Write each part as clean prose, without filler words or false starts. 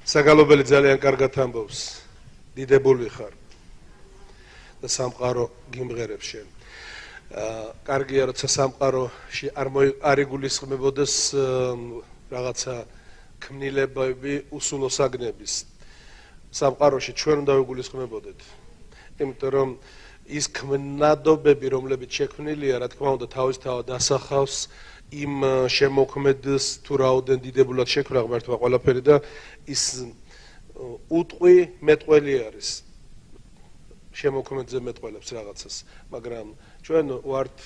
საგალობელი ძალიან კარგად ამბობს. დიდებული ხარ და სამყარო გიმღერებს შენ. კარგია როცა სამყაროში არ იგულისხმებოდეს რაღაცა ქმნილებები უსულოსაგნების. სამყაროში ჩვენ უნდა ვიგულისხმებოდეთ. იმიტომ რომ ის ქმნადობები, რომლებიც შექმნილია, რა თქმა უნდა, თავისთავად ასახავს იმ შემოქმედს თუ რაოდენ დიდებულად შექმნა ღმერთმა ყველაფერი და ის უტყვი მეტყველი არის. შემოქმედზე მეტყველებს რაღაცას, მაგრამ ჩვენ ვართ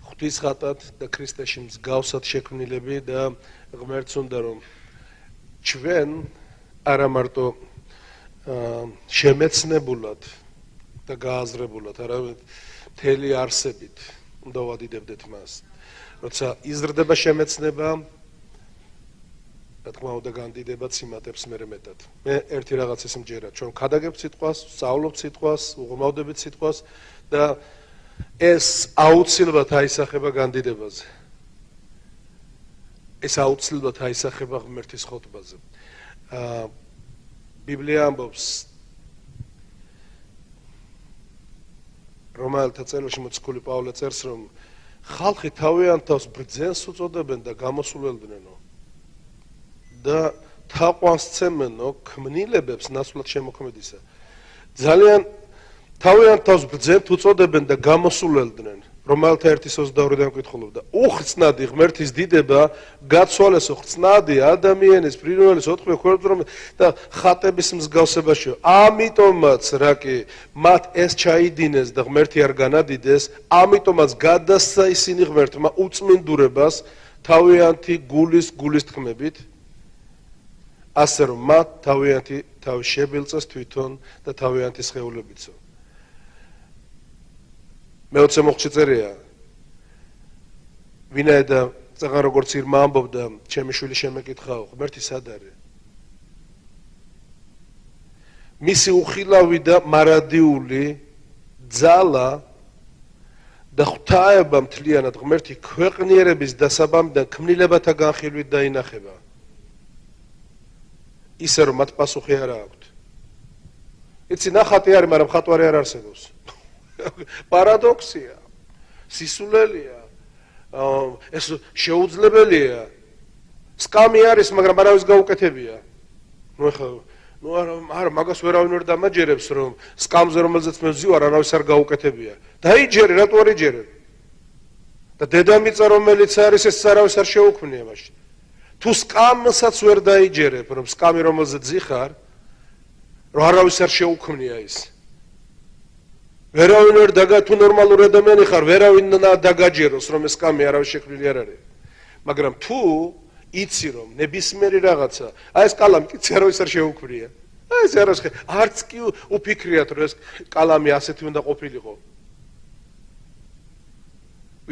ღვთისხატად და ქრისტეში მსგავსად შექმნილები და ღმერთს უნდა რომ ჩვენ არა მარტო შემეცნებულად და გააზრებულად, არამედ მთელი არსებით უნდა ვადიდებდეთ მას. როცა იზრდება შემეცნება, რა თქმა უნდა განდიდება ციმატებს მერე მეტად. მე ერთი რაღაც ეს მჯერა, ჩვენ ქადაგებთ სიტყვას, სწავლობთ სიტყვას, უღრმავდებით სიტყვას და ეს აუცილებლად აისახება განდიდებაზე. ეს აუცილებლად აისახება ღმერთის ხოტბაზე. ბიბლია ამბობს რომელთა წერილში მოციქული პავლე წერს, რომ ხალხი თავიანთ თავს ბრძენს უწოდებენ და გამოსულელდნენო და თაყვანს ცემენო ქმნილებებს ნაცვლად შემოქმედისა. ძალიან თავიანთ თავს ბრძენთ უწოდებენ და გამოსულელდნენ, რომელთა 1:22-დან ვკითხულობდა. უხრწნადი ღმერთის დიდება გაცვალესო ხრწნადი ადამიანის ფრინველის ოთხივე ქორწინება და ხატების მსგავსებაშია. ამიტომაც რაკი მათ ეს ჩაიდინეს და ღმერთი არ განადიდეს, ამიტომაც გადასცა ისინი ღმერთმა უწმინდურებას თავიანთი გულის თქმებით, ასე რომ მათ თავიანთი თავი შებილწეს თვითონ და თავიანთი სხეულებიცო. მეოცე მოხში წერია, ვინაიდან წაღან როგორც ირმა ამბობდა, ჩემი შვილი შემეკითხაო, ღმერთი სად არის? მისი უხილავი და მარადიული ძალა და ღვთაება მთლიანად ღმერთი ქვეყნიერების დასაბამიდან ქმნილებათა განხილვით დაინახება. ისე რომ მათ პასუხი არ აქვთ. იცი ნახატი არის, მაგრამ ხატვარი არ არსებობს. პარადოქსია, სისულელია, ეს შეუძლებელია, სკამი არის, მაგრამ არავის გაუკეთებია. არა, მაგას ვერავინ ვერ დამაჯერებს, რომ სკამზე რომელზეც მე ვზივარ, არავის არ გაუკეთებია. დაიჯერე, რატო არ იჯერებ? და დედამიწა რომელიც არის, ეს არავის არ შეუქმნია მაშინ. თუ სკამსაც ვერ დაიჯერებ, რომ სკამი რომელზეც ზიხარ, რომ არავის არ შეუქმნია ის. ვერავინ ვერ დაგა თუ ნორმალური ადამიანი ხარ, ვერავინ დაგაჯეროს, რომ ეს სკამი არავის შექმნილი არ არის. მაგრამ თუ იცი რომ ნებისმიერი რაღაცა, აი ეს კალამი კიცი არავის არ შეუქმნია. აი ეს არავის არც კი უფიქრიათ, რომ ეს კალამი ასეთი უნდა ყოფილიყო.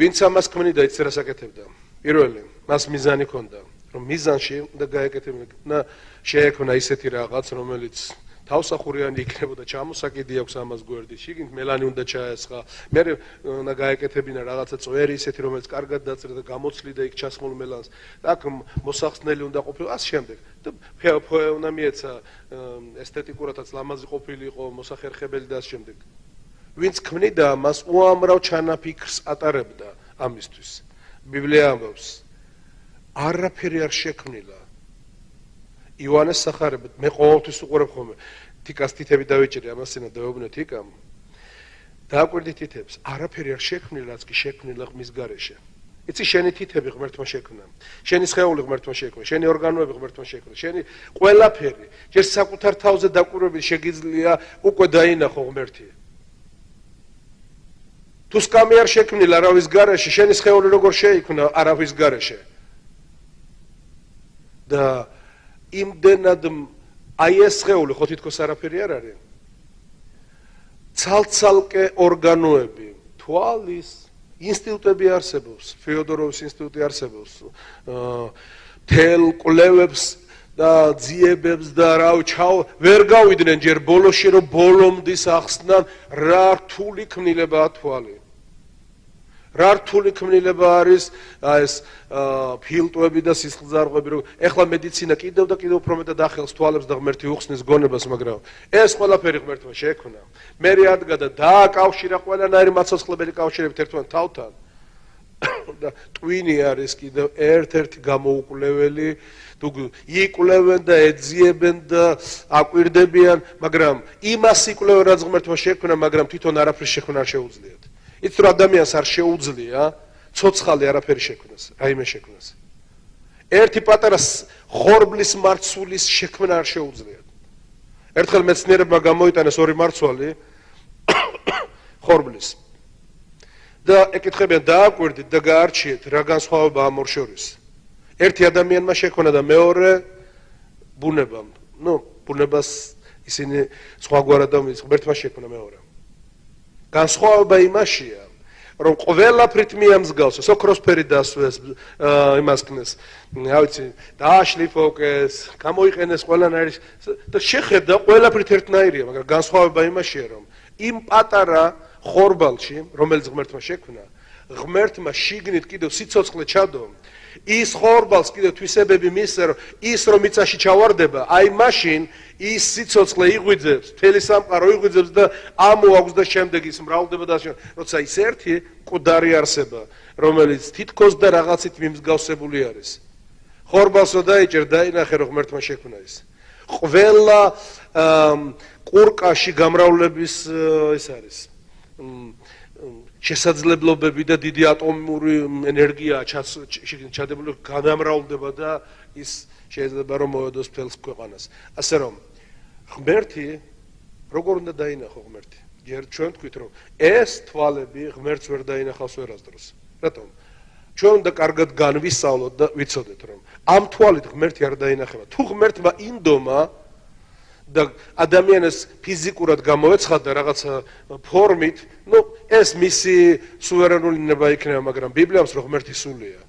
ვინც ამას ქმნიდა, იცი რას აკეთებდა? პირველი, მას მიზანი ჰქონდა, რომ მიზანში უნდა გაეკეთებინა, შეექმნა ისეთი რაღაც, რომელიც თავსახურიანი იქნებოდა, ჩამოსაკიდი აქვს ამას გვერდში, შიგნით მელანი უნდა ჩაესხა, მე უნდა გაეკეთებინა რაღაცა წვერი ისეთი, რომელიც კარგად დაწერა და გამოცლიდა იქ ჩასმულ მელანს. აქ მოსახსნელი უნდა ყოფილიყო, ასე შემდეგ. და ფოე უნდა მიეცა, ესთეტიკურადაც ლამაზი ყოფილიყო, მოსახერხებელი და ასე შემდეგ. ვინც ქმნიდა ამას, უამრავ ჩანაფიქრს ატარებდა ამისთვის. ბიბლია ამბობს, არაფერი არ შექმნილა. ივანეს სახარებით, მე ყოველთვის უყურებ ხოლმე, თიკას თითები დავიჭირი, ამასინა დავეუბნე თიკამ. დააკვირდი თითებს, არაფერი არ შექმნილა, რაც კი შექმნილა მის გარეშე. იცი შენი თითები ღმერთმა შექმნა, შენი სხეული ღმერთმა შექმნა, შენი ორგანოები ღმერთმა შექმნა, შენი ყველაფერი, ჯერ საკუთარ თავზე დაკვირვებით შეგიძლია უკვე დაინახო ღმერთი. თუ სკამი არ შექმნილა არავის გარეშე, შენი სხეული როგორ შეიქმნა არავის გარეშე? და იმდენად აი ეს სხეული ხო თითქოს არაფერი არ არის. ცალ-ცალკე ორგანოები, თვალის ინსტიტუტები არსებობს, ფეოდოროვის ინსტიტუტი არსებობს, თელ კვლევებს და ძიებებს და რა ვერ გავიდნენ ჯერ ბოლოში, რომ ბოლომდის ახსნან რა რთული ქმნილებაა თვალი. რა რთული ქმნილება არის ეს ფილტვები და სისხლძარღვები რომ ეხლა მედიცინა კიდევ და კიდევ უფრო მეტად ახელს თვალებს და ღმერთი უხსნის გონებას მაგრამ ეს ყველაფერი ღმერთმა შეექმნა მე რადგა და დააკავშირა ყველანაირი მაცოცხლებელი კავშირებით ერთმანეთთან თავთან და ტვინი არის კიდევ ერთ-ერთი გამოუკვლეველი თუ იკვლევენ და ეძიებენ და აკვირდებიან მაგრამ იმას იკვლევენ რაც ღმერთმა შეექმნა მაგრამ თვითონ არაფრის შექმნა არ შეუძლიათ იცით რომ ადამიანს არ შეუძლია ცოცხალი არაფერი შექმნას რაიმე შექმნას ერთი პატარა ხორბლის მარცვლის შექმნა არ შეუძლიათ ერთხელ მეცნიერებმა გამოიტანეს ორი მარცვალი ხორბლის და ეკითხებიან დააკვირდით და გაარჩიეთ რა განსხვავებაა ამ ორ შორის ერთი ადამიანმა შექმნა და მეორე ბუნებამ ბუნებას ისინი სხვაგვარად და ღმერთმა შექმნა მეორე განსხვავება იმაშია რომ ყველაფრით მიამსგავსეს ოქროსფერი დასვეს იმას ქნეს რა ვიცი დააშლიფოკეს გამოიყენეს ყველანაირი და შეხედა ყველაფრით ერთნაირია მაგრამ განსხვავება იმაშია რომ იმ პატარა ხორბალში რომელიც ღმერთმა შექმნა ღმერთმა შიგნით კიდევ სიცოცხლე ჩადო ის ხორბალს კიდევ თვისებები მისცა რომ ის რომ მიწაში ჩავარდება აი მაშინ ის სიცოცხლე იღვიძებს მთელი სამყარო იღვიძებს და ამოაქვს და შემდეგ ის მრავლდება და როცა ის ერთი მკვდარი არსება რომელიც თითქოს და რაღაცით მიმსგავსებული არის ხორბალსო დაიჭერ დაინახე რომ ღმერთმა შექმნა ის ყველა ყურკაში გამრავლების ის არის შესაძლებლობები და დიდი ატომური ენერგია ჩადებული განამრავლდება და ის შეიძლება რომ მოედოს მთელს ქვეყანას ასე რომ ღმერთი როგორ უნდა დაინახო ღმერთი ჯერ ჩვენ თქვით რომ ეს თვალები ღმერთს ვერ დაინახავს ვერასდროს რატომ ჩვენ უნდა კარგად განვისწავლოთ და ვიცოდეთ რომ ამ თვალით ღმერთი არ დაინახება თუ ღმერთმა ინდომა და ადამიანს ფიზიკურად გამოეცხადა რაღაცა ფორმით, ეს მისი სუვერენული ნება იქნება, მაგრამ ბიბლიამს რომ ღმერთი სულია.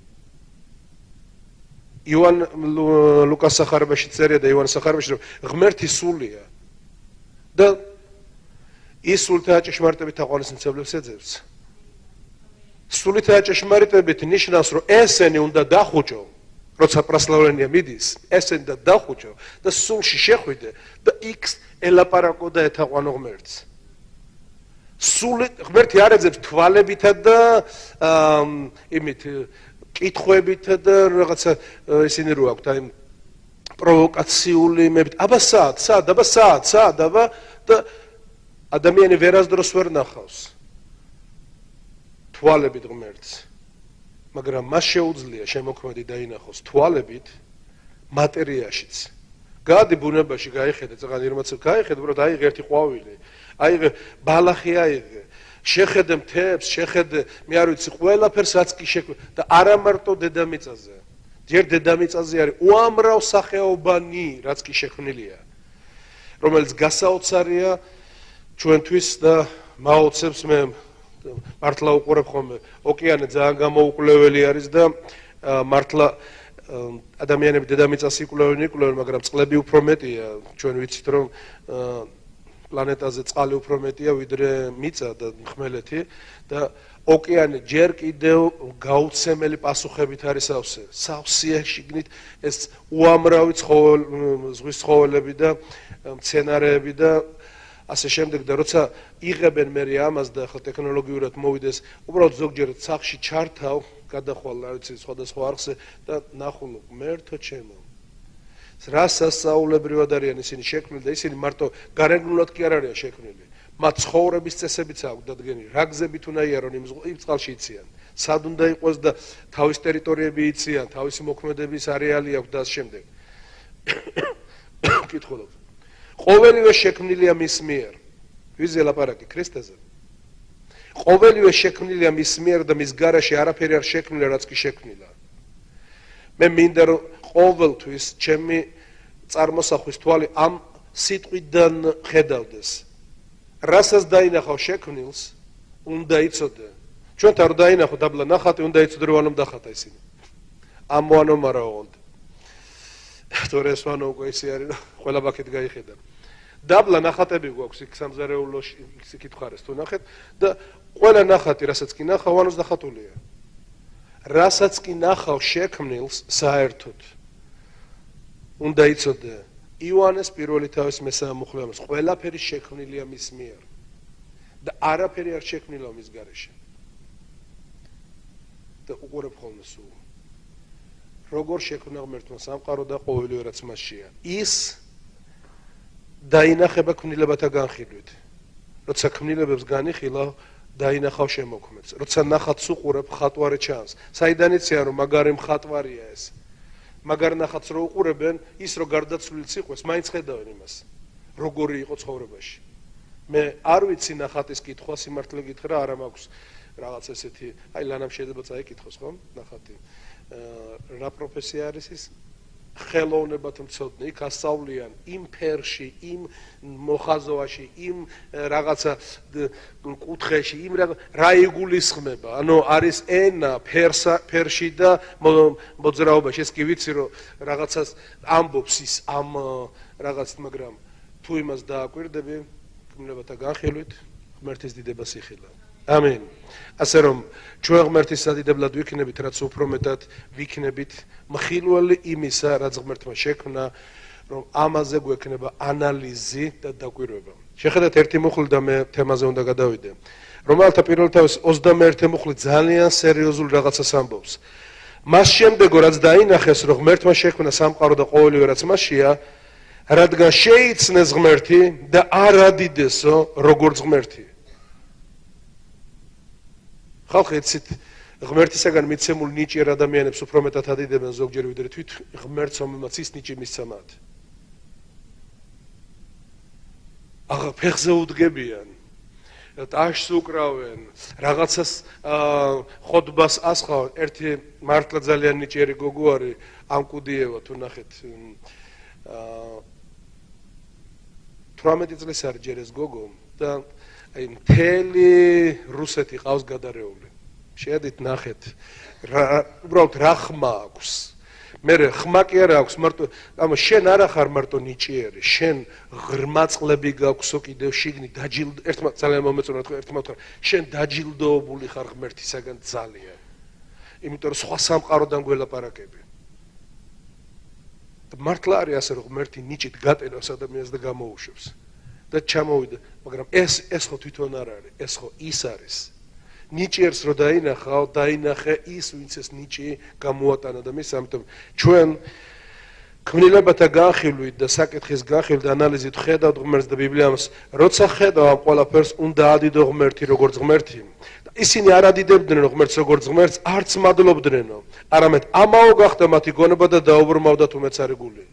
ივან ლუკას სახარებაში წერია და ივანეს სახარებაში რომ ღმერთი სულია. და ის სულთა ჭეშმარიტებით თაყვანისმცემლებს ეძებს. სულთა ჭეშმარიტებით ნიშნავს რომ ესენი უნდა დახუჭო. როცა პრასლავლენია მიდის, ესენი და დახუჭო და სულში შეხვიდე და იქ ელაპარაკო და ეთაყვანო ღმერთს. სული ღმერთი არ ეძებს თვალებითა და იმით კითხვებით და რაღაცა ისინი რო აქვთ აი პროვოკაციული იმებით. აბა სად და ადამიანი ვერასდროს ვერ ნახავს თვალებით ღმერთს. მაგრამ მას შეუძლია შემოქმედი დაინახოს თვალებით მატერიაშიც. გადი ბუნებაში გაიხედე, წაღან ირმაცებ გაიხედე, უბრალოდ აიღე ერთი ყვავილი, აიღე ბალახი აიღე, შეხედე მთებს, შეხედე, მე არ ვიცი, ყველაფერს რაც კი შექმნა და არა მარტო დედამიწაზე. ჯერ დედამიწაზე არის უამრავ სახეობანი, რაც კი შექმნილია, რომელიც გასაოცარია ჩვენთვის და მაოცებს მე მართლა უყურებ ხოლმე ოკეანე ძალიან გამოუკვლეველი არის და მართლა ადამიანები დედამიწას იკვლევენ, მაგრამ წყლები უფრო მეტია. ჩვენ ვიცით რომ პლანეტაზე წყალი უფრო მეტია ვიდრე მიწა და ხმელეთი და ოკეანე ჯერ კიდევ გაუცემელი პასუხებით არის სავსე. სავსეა შიგნით ეს უამრავი ზღვის ცხოველები და მცენარეები და ასე შემდეგ და როცა იღებენ მე ამას და ხო ტექნოლოგიურად მოვიდეს, უბრალოდ ზოგჯერ სახში ჩართავ, გადახვალ რა ვიცი სხვადასხვა არხზე და ნახულობ მერთო ჩემო. რა სასწაულებრივად არიან ისინი შექმნილი და ისინი მარტო გარეგნულად კი არ არიან შექმნილი. მათ ცხოვრების წესებიც აქვს დადგენილი. რა გზებით უნდა იარონ იმ წყალში იციან. სად უნდა იყოს და თავის ტერიტორიები იციან, თავისი მოქმედების არეალი აქვს და ამ შემდეგ. კითხულობ. ყოველივე შექმნილია მის მიერ. ვიზე ლაპარაკი ქრისტეზე. ყოველივე შექმნილია მის მიერ და მის გარაში არაფერი არ შექმნილა, რაც კი შექმნილა. მე მინდა რომ ყოველთვის ჩემი წარმოსახვის თვალი ამ სიტყვიდან ხედავდეს. რასაც დაინახავ შექმნილს, უნდა იცოდე. ჩვენთან რომ დაინახო დაბლა ნახატი, უნდა იცოდე რომ ანომ დახატა ისინი. ამოანომ არა ოღონდ. თორე ეს ვანო უკვე ისე არის, რომ ყველა ბაქეთ გაიხედა. დაბლა ნახატები გვაქვს იქ სამზარეულოში იქით ხარეს თუ ნახეთ და ყველა ნახატი რასაც კი ნახავ ანოს დახატულია რასაც კი ნახავ შექმნილს საერთოდ უნდა იცოდე იოანეს პირველი თავის მესამე მუხლეამას ყველაფერი შექმნილია მის მიერ და არაფერი არ შექმნილა მის გარეშე და უყურებ ხოლმე სულ როგორ შექმნა ღმერთმა სამყარო და ყოველივე რაც მასშია ის დაინახება ქმნილებათა განხილვით როცა ქმნილებებს განიხილა დაინახავ შემოქმედს როცა ნახატს უყურებ ხატვარი ჩანს საიდან იციან რომ მაგარი მხატვარია ეს მაგარ ნახატს რო უყურებენ ის რო გარდაცვლილიც იყოს მაინც ხედავენ იმას როგორი იყო ცხოვრებაში მე არ ვიცი ნახატის კითხვა სიმართლე გითხრა არა მაქვს რაღაც ესეთი აი ლანამ შეიძლება წაიკითხოს ხო ნახატი რა პროფესია არის ის ხელოვნებათა მცოდნე იქ ასწავლიან იმ ფერში იმ მოხაზოვაში იმ რაღაცა კუთხეში იმ რა იგულისხმება ანუ არის ენა ფერში და მოძრაობაში ეს კი ვიცი რომ რაღაცას ამბობს ის ამ რაღაც მაგრამ თუ იმას დააკვირდები ქმნილებათა განხილვით ღმერთის დიდებას იხილა ამინ ასე რომ ჩვენ ღმერთის სადიდებლად ვიქნებით რაც უფრო მეტად ვიქნებით მხილველი იმისა რაც ღმერთმა შექმნა რომ ამაზე გვექნება ანალიზი და დაკვირვება შეხედათ ერთი მუხლი და მე თემაზე უნდა გადავიდე რომელთა პირველ თავის 21 მუხლი ძალიან სერიოზულ რაღაცას ამბობს მას შემდეგო რაც დაინახეს რომ ღმერთმა შექმნა სამყარო და ყოველივე რაც მასშია რადგან შეიცნეს ღმერთი და არ ადიდესო როგორც ღმერთი ხალხი იცით ღმერთისაგან მიცემულ ნიჭიერ ადამიანებს უფრო მეტად ადიდებენ ზოგჯერ ვიდრე თვით ღმერთს ომმაც ის ნიჭი მისცა მათ აღა ფეხზე უდგებიან ტაშს უკრავენ რაღაცას ხოდბას ასხავენ ერთი მართლა ძალიან ნიჭიერი გოგო არის ამკუდიევა თუ ნახეთ 18 წლის არის ჯერ ეს გოგო და აი მთელი რუსეთი ყავს გადარეული შეედით ნახეთ უბრალოდ რა ხმა აქვს მე ხმა კი არა აქვს მარტო ამ შენ არა ხარ მარტო ნიჭიერი შენ ღრმა წყლები გაქვსო კიდევ შიგნით დაჯილდო ერთმა ძალიან მომეწონა თქო ერთმა თქვა შენ დაჯილდოებული ხარ ღმერთისაგან ძალიან იმიტომ რომ სხვა სამყაროდან გველაპარაკები მართლა არის ასე რომ ღმერთი ნიჭით გატენავს ადამიანს და გამოუშვებს და ჩამოვიდა მაგრამ ეს ხო თვითონ არ არის ეს ხო ის არის ნიჭიერს რო დაინახე ის ვინც ეს ნიჭი გამოატანა და მის ამიტომ ჩვენ ქმნილებათა განხილვით და საკითხის განხილვით და ანალიზით ხედავთ ღმერთს და ბიბლიას როცა ხედავ ამ ყველაფერს უნდა ადიდო ღმერთი როგორც ღმერთი ისინი არ ადიდებდნენ ღმერთს როგორც ღმერთს არც მადლობდნენო არამედ ამაო გახდა მათი გონება და დაუბრმავდათ უმეცარეგული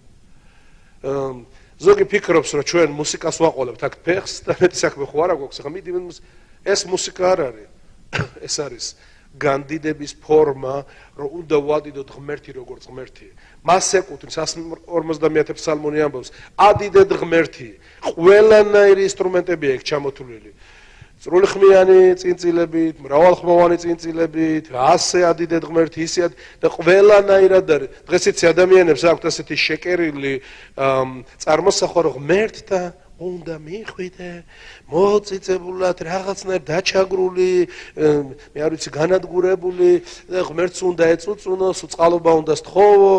ზოგი ფიქრობს რომ ჩვენ მუსიკას ვაყოლებთ აქ ფეხს და მეტი საქმე ხო არა გვაქვს ახლა მიდი ეს მუსიკა არ არის ეს არის განდიდების ფორმა რომ უნდა ვადიდოთ ღმერთი როგორც ღმერთი მას ეკუთვნის 150 ფსალმონი ამბობს ადიდეთ ღმერთი ყველანაირი ინსტრუმენტები აქვს ჩამოთვლილი სრულხმიანი წინწილებით მრავალხმოვანი წინწილებით ასე ადიდეთ ღმერთი ისე და ყველანაირად არის დღეს იცი ადამიანებს აქვთ ასეთი შეკერილი წარმოსახვა რომ ღმერთთან უნდა მიხვიდე მოწიწებულად რაღაცნაირ დაჩაგრული მე არ ვიცი განადგურებული ღმერთს უნდა ეწუწუნოს წყალობა უნდა სთხოვო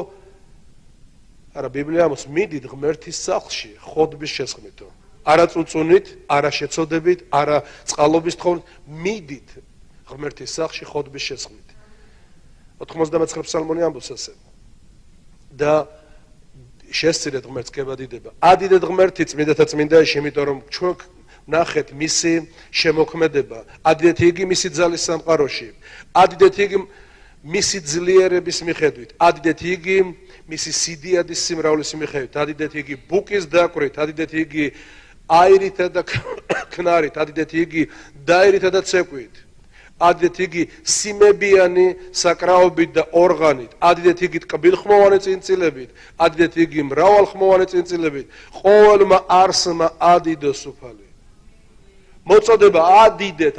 არა ბიბლია ამბობს მიდით ღმერთის სახლში ხოდბის შესხმითო არა წუწუნით არა შეცოდებით არა წყალობის თხოვნით მიდით ღმერთის სახლში ხოდბის შესხმით 99 ფსალმონი ამბობს ასე და შესწირეთ ღმერთს გებადიდება ადიდეთ ღმერთი წმინდათა წმინდაში იმიტომ რომ ჩვენ ნახეთ მისი შემოქმედება ადიდეთ იგი მისი ძალის სამყაროში ადიდეთ იგი მისი ძლიერების მიხედვით ადიდეთ იგი მისი სიდიადის სიმრავლის მიხედვით ადიდეთ იგი ბუკის დაკვრით ადიდეთ იგი აირითა და ქნარით ადიდეთ იგი დაირითა და ცეკვით ადიდეთ იგი სიმებიანი საკრაობით და ორღანით ადიდეთ იგი ტკბილხმოვანი წინწილებით ადიდეთ იგი მრავალხმოვანი წინწილებით ყოველმა არსმა ადიდოს უფალი მოწოდება ადიდეთ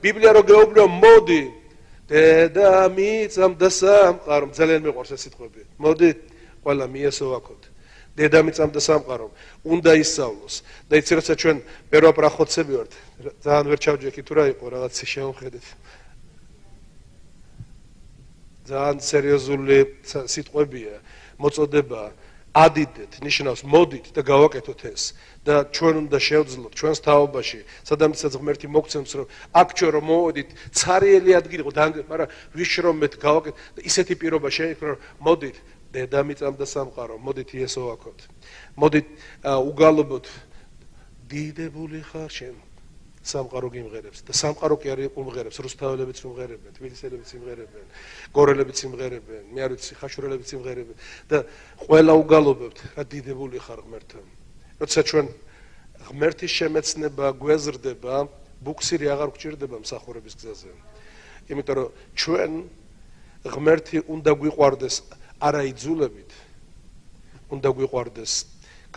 ბიბლია რო გეუბნო მოდი დედამიწამ და სამყარომ ძალიან მიყვარს ეს სიტყვები მოდი ყველა მიესოვაქოთ დედამიწამ და სამყარომ უნდა ისწავლოს და იცი როცა ჩვენ პერვაპრახოცები ვართ ძალიან ვერ ჩავჯექი თუ რა იყო რაღაც შევხედეთ ძალიან სერიოზული სიტყვებია მოწოდება ადიდეთ ნიშნავს მოდით და გავაკეთოთ ეს და ჩვენ უნდა შევძლოთ ჩვენს თაობაში სადამიცაც ღმერთი მოგცემს რომ აქ ჩვენ რომ მოვედით ცარიელი ადგილი იყო მაგრამ ვიშრომეთ გავაკეთეთ და ისეთი პირობა შეიქმნა რომ მოდით დედამიწამ და სამყარომ მოდით იესო ვაქოთ მოდით უგალობოთ დიდებული ხარ შენ სამყარო გიმღერებს და სამყარო კი არის უმღერებს რუსთაველებიც უმღერებენ თბილისელებიც იმღერებენ გორელებიც იმღერებენ მე არ ვიცი ხაშურელებიც იმღერებენ და ყველა უგალობებთ რა დიდებული ხარ ღმერთთან როცა ჩვენ ღმერთის შემეცნება გვეზრდება ბუქსირი აღარ გვჭირდება მსახურების გზაზე იმიტომ რომ ჩვენ ღმერთი უნდა გვიყვარდეს არა იძულებით უნდა გვიყვარდეს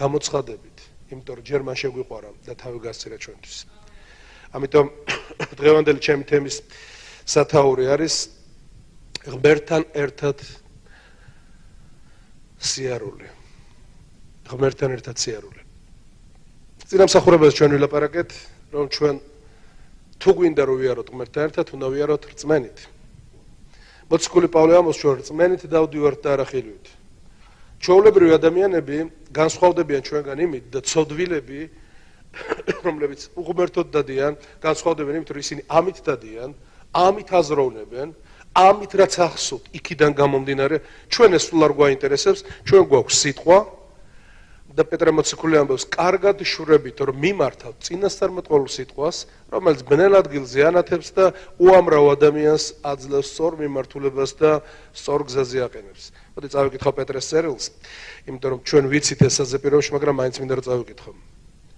გამოცხადებით იმიტომ რომ ჯერ მან შეგვიყვარა და თავი გასცირა ჩვენთვის ამიტომ დღევანდელი ჩემი თემის სათაური არის ღმერთთან ერთად სიარული ღმერთთან ერთად სიარული წინამსახურებაზე ჩვენ ვილაპარაკეთ რომ ჩვენ თუ გვინდა რომ ვიაროთ ღმერთთან ერთად უნდა ვიაროთ რწმენით მოციქული პავლე ამბობს ჩვენ რწმენით დავდივართ და არა ხილვით ჩვეულებრივი ადამიანები განსხვავდებიან ჩვენგან იმით და ცოდვილები რომლებიც უღმერთოდ დადიან განსხვავდებიან იმით რომ ისინი ამით დადიან ამით აზროვნებენ ამით რაც ახსოვთ იქიდან გამომდინარე ჩვენ ეს სულ არ გვაინტერესებს ჩვენ გვაქვს სიტყვა და პეტრე მოციქული ამბობს კარგად შვრებით რომ მიმართავთ წინასწარმეტყველურ სიტყვას რომელიც ბნელ ადგილზე ანათებს და უამრავ ადამიანს აძლევს სწორ მიმართულებას და სწორ გზაზე აყენებს მოდი წავიკითხო პეტრეს წერილს იმიტომ რომ ჩვენ ვიცით ეს საზეპიროებში მაგრამ მაინც მინდა რომ წავიკითხო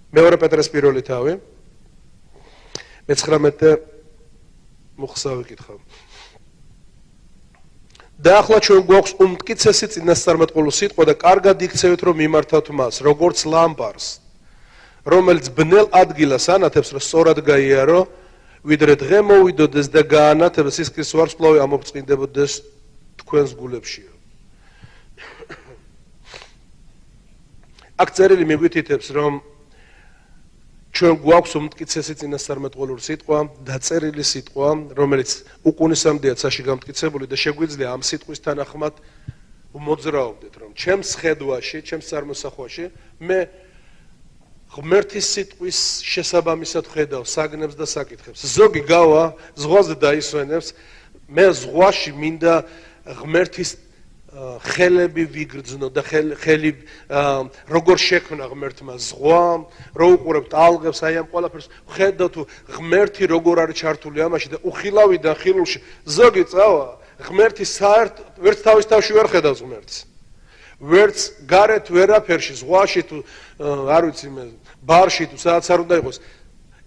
მეორე პეტრეს პირველი თავი მე-19 მუხსა ვიკითხო და ახლა ჩვენ გვაქვს უმტკიცესი წინასწარმეტყველო სიტყვა და კარგად იქცევით რომ მიმართავთ მას როგორც ლამპარს რომელიც ბნელ ადგილას ანათებს რომ სწორად გაიარო ვიდრე დღე მოვიდოდეს და გაანათებს სისხლის ვარსკვლავი ამობრწყინდებოდეს თქვენს გულებშიო აქ წერილი მიგვითითებს რომ ჩვენ გვაქვს უმტკიცესი წინასწარმეტყველური სიტყვა დაწერილი სიტყვა რომელიც უკუნისამდეა ცაში გამტკიცებული და შეგვიძლია ამ სიტყვის თანახმად მოძრაობდეთ რომ ჩემს ხედვაში ჩემს წარმოსახვაში მე ღმერთის სიტყვის შესაბამისად ხედავ საგნებს და საკითხებს ზოგი გავა ზღვაზე დაისვენებს მე ზღვაში მინდა ღმერთის ხელები ვიგრძნო და ხელი როგორ შექმნა ღმერთმა ზღვა რო უყურებთ ალღებს აი ამ ყველაფერს ხედავ თუ ღმერთი როგორ არის ჩართული ამაში და უხილავიდან ხილულში ზოგი წავა ღმერთი საერთოდ ვერც თავის თავში ვერ ხედავს ღმერთს ვერც გარეთ ვერაფერში ზღვაში თუ არ ვიცი მე ბარში თუ სადაც არ უნდა იყოს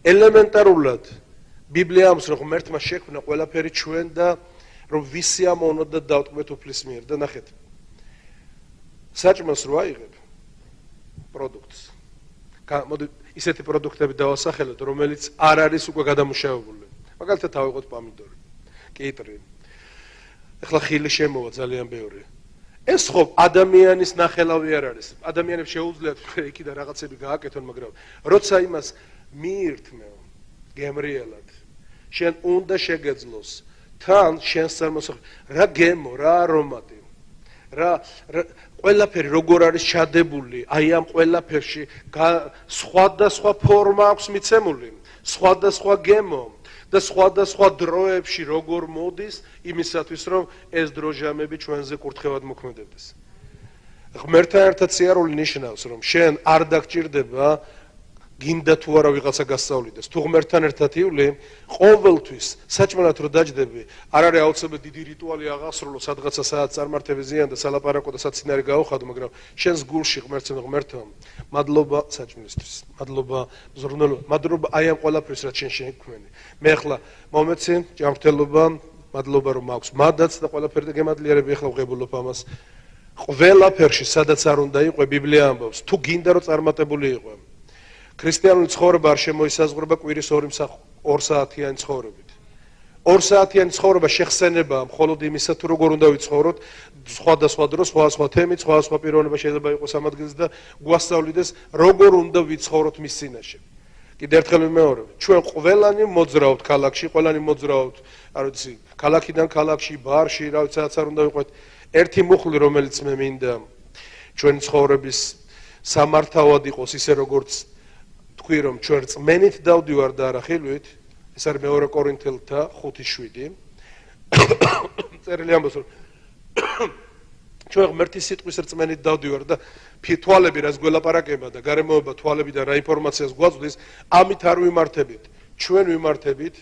ელემენტარულად ბიბლია ამბობს რომ ღმერთმა შექმნა ყველაფერი ჩვენ და რომ ვისი ამოვნოთ და დავტყვეთ უფლის მიერ და ნახეთ საჭმელს რო აიღებ პროდუქტს მოდი ისეთი პროდუქტები დავასახელოთ რომელიც არ არის უკვე გადამუშავებული მაგალითად ავიღოთ პომიდორი კიტრი ეხლა ხილი შემოვა ძალიან ბევრი ეს ხო ადამიანის ნახელავი არ არის ადამიანებს შეუძლიათ იქიდან რაღაცები გააკეთონ მაგრამ როცა იმას მიირთმევ გემრიელად შენ უნდა შეგეძლოს თან შენს წარმოსახვას რა გემო რა არომატი რა ყველაფერი როგორ არის ჩადებული აი ამ ყველაფერში სხვადასხვა ფორმა აქვს მიცემული სხვადასხვა გემო და სხვადასხვა დროებში როგორ მოდის იმისათვის რომ ეს დროჟამები ჩვენზე კურთხევად მოქმედებდეს ღმერთთან ერთად სიარული ნიშნავს რომ შენ არ დაგჭირდება გინდა თუ არა ვიღაცა გასწავლიდეს თუ ღმერთთან ერთად ივლი ყოველთვის საჭმელად რო დაჯდები არ არის აუცილებლად დიდი რიტუალი აღასრულო სადღაცა საათს წარმართები ზიან და სალაპარაკო და საცინარი გაუხადო მაგრამ შენს გულში ღმერთთან მადლობა საჭმელისთვის მადლობა ზრუნველობა მადლობა აი ამ ყველაფრის რაც შენ შექმნი მე ახლა მომეცი ჭამრთელობა მადლობა რომ მაქვს მადაც და ყველაფერი და გემადლიერები ახლა ვღებულობ ამას ყველაფერში სადაც არ უნდა იყო ბიბლია ამბობს თუ გინდა რომ წარმატებული იყო ქრისტიანული ცხოვრება არ შემოისაზღვრება კვირის 2 საათიანი ცხოვრებით. 2 საათიანი ცხოვრება შეხსენებაა მხოლოდ იმისა თუ როგორ უნდა ვიცხოვროთ სხვადასხვა დროს სხვადასხვა თემით სხვადასხვა პიროვნება შეიძლება იყოს ამ ადგილზე და გვასწავლიდეს როგორ უნდა ვიცხოვროთ მის წინაშე. კიდევ ერთხელ ვიმეორებ, ჩვენ ყველანი მოძრავთ ქალაქში, ყველანი მოძრავთ, არ ვიცი, ქალაქიდან ქალაქში, ბარში, რა ვიცი, რაც არ უნდა ვიყვეთ. ერთი მუხლი, რომელიც მე მინდა ჩვენი ცხოვრების სამართავად იყოს, ისე როგორც თქვი რომ ჩვენ რწმენით დავდივარ და არა ხილვით, ეს არის მეორე კორინთელთა 5:7. წერილი ამბობს რომ ჩვენ ღმერთის სიტყვის რწმენით დავდივარ და თვალები რაც გველაპარაკება და გარემოება თვალებიდან რა ინფორმაციას გვაწვდის, ამით არ ვიმართებით. ჩვენ ვიმართებით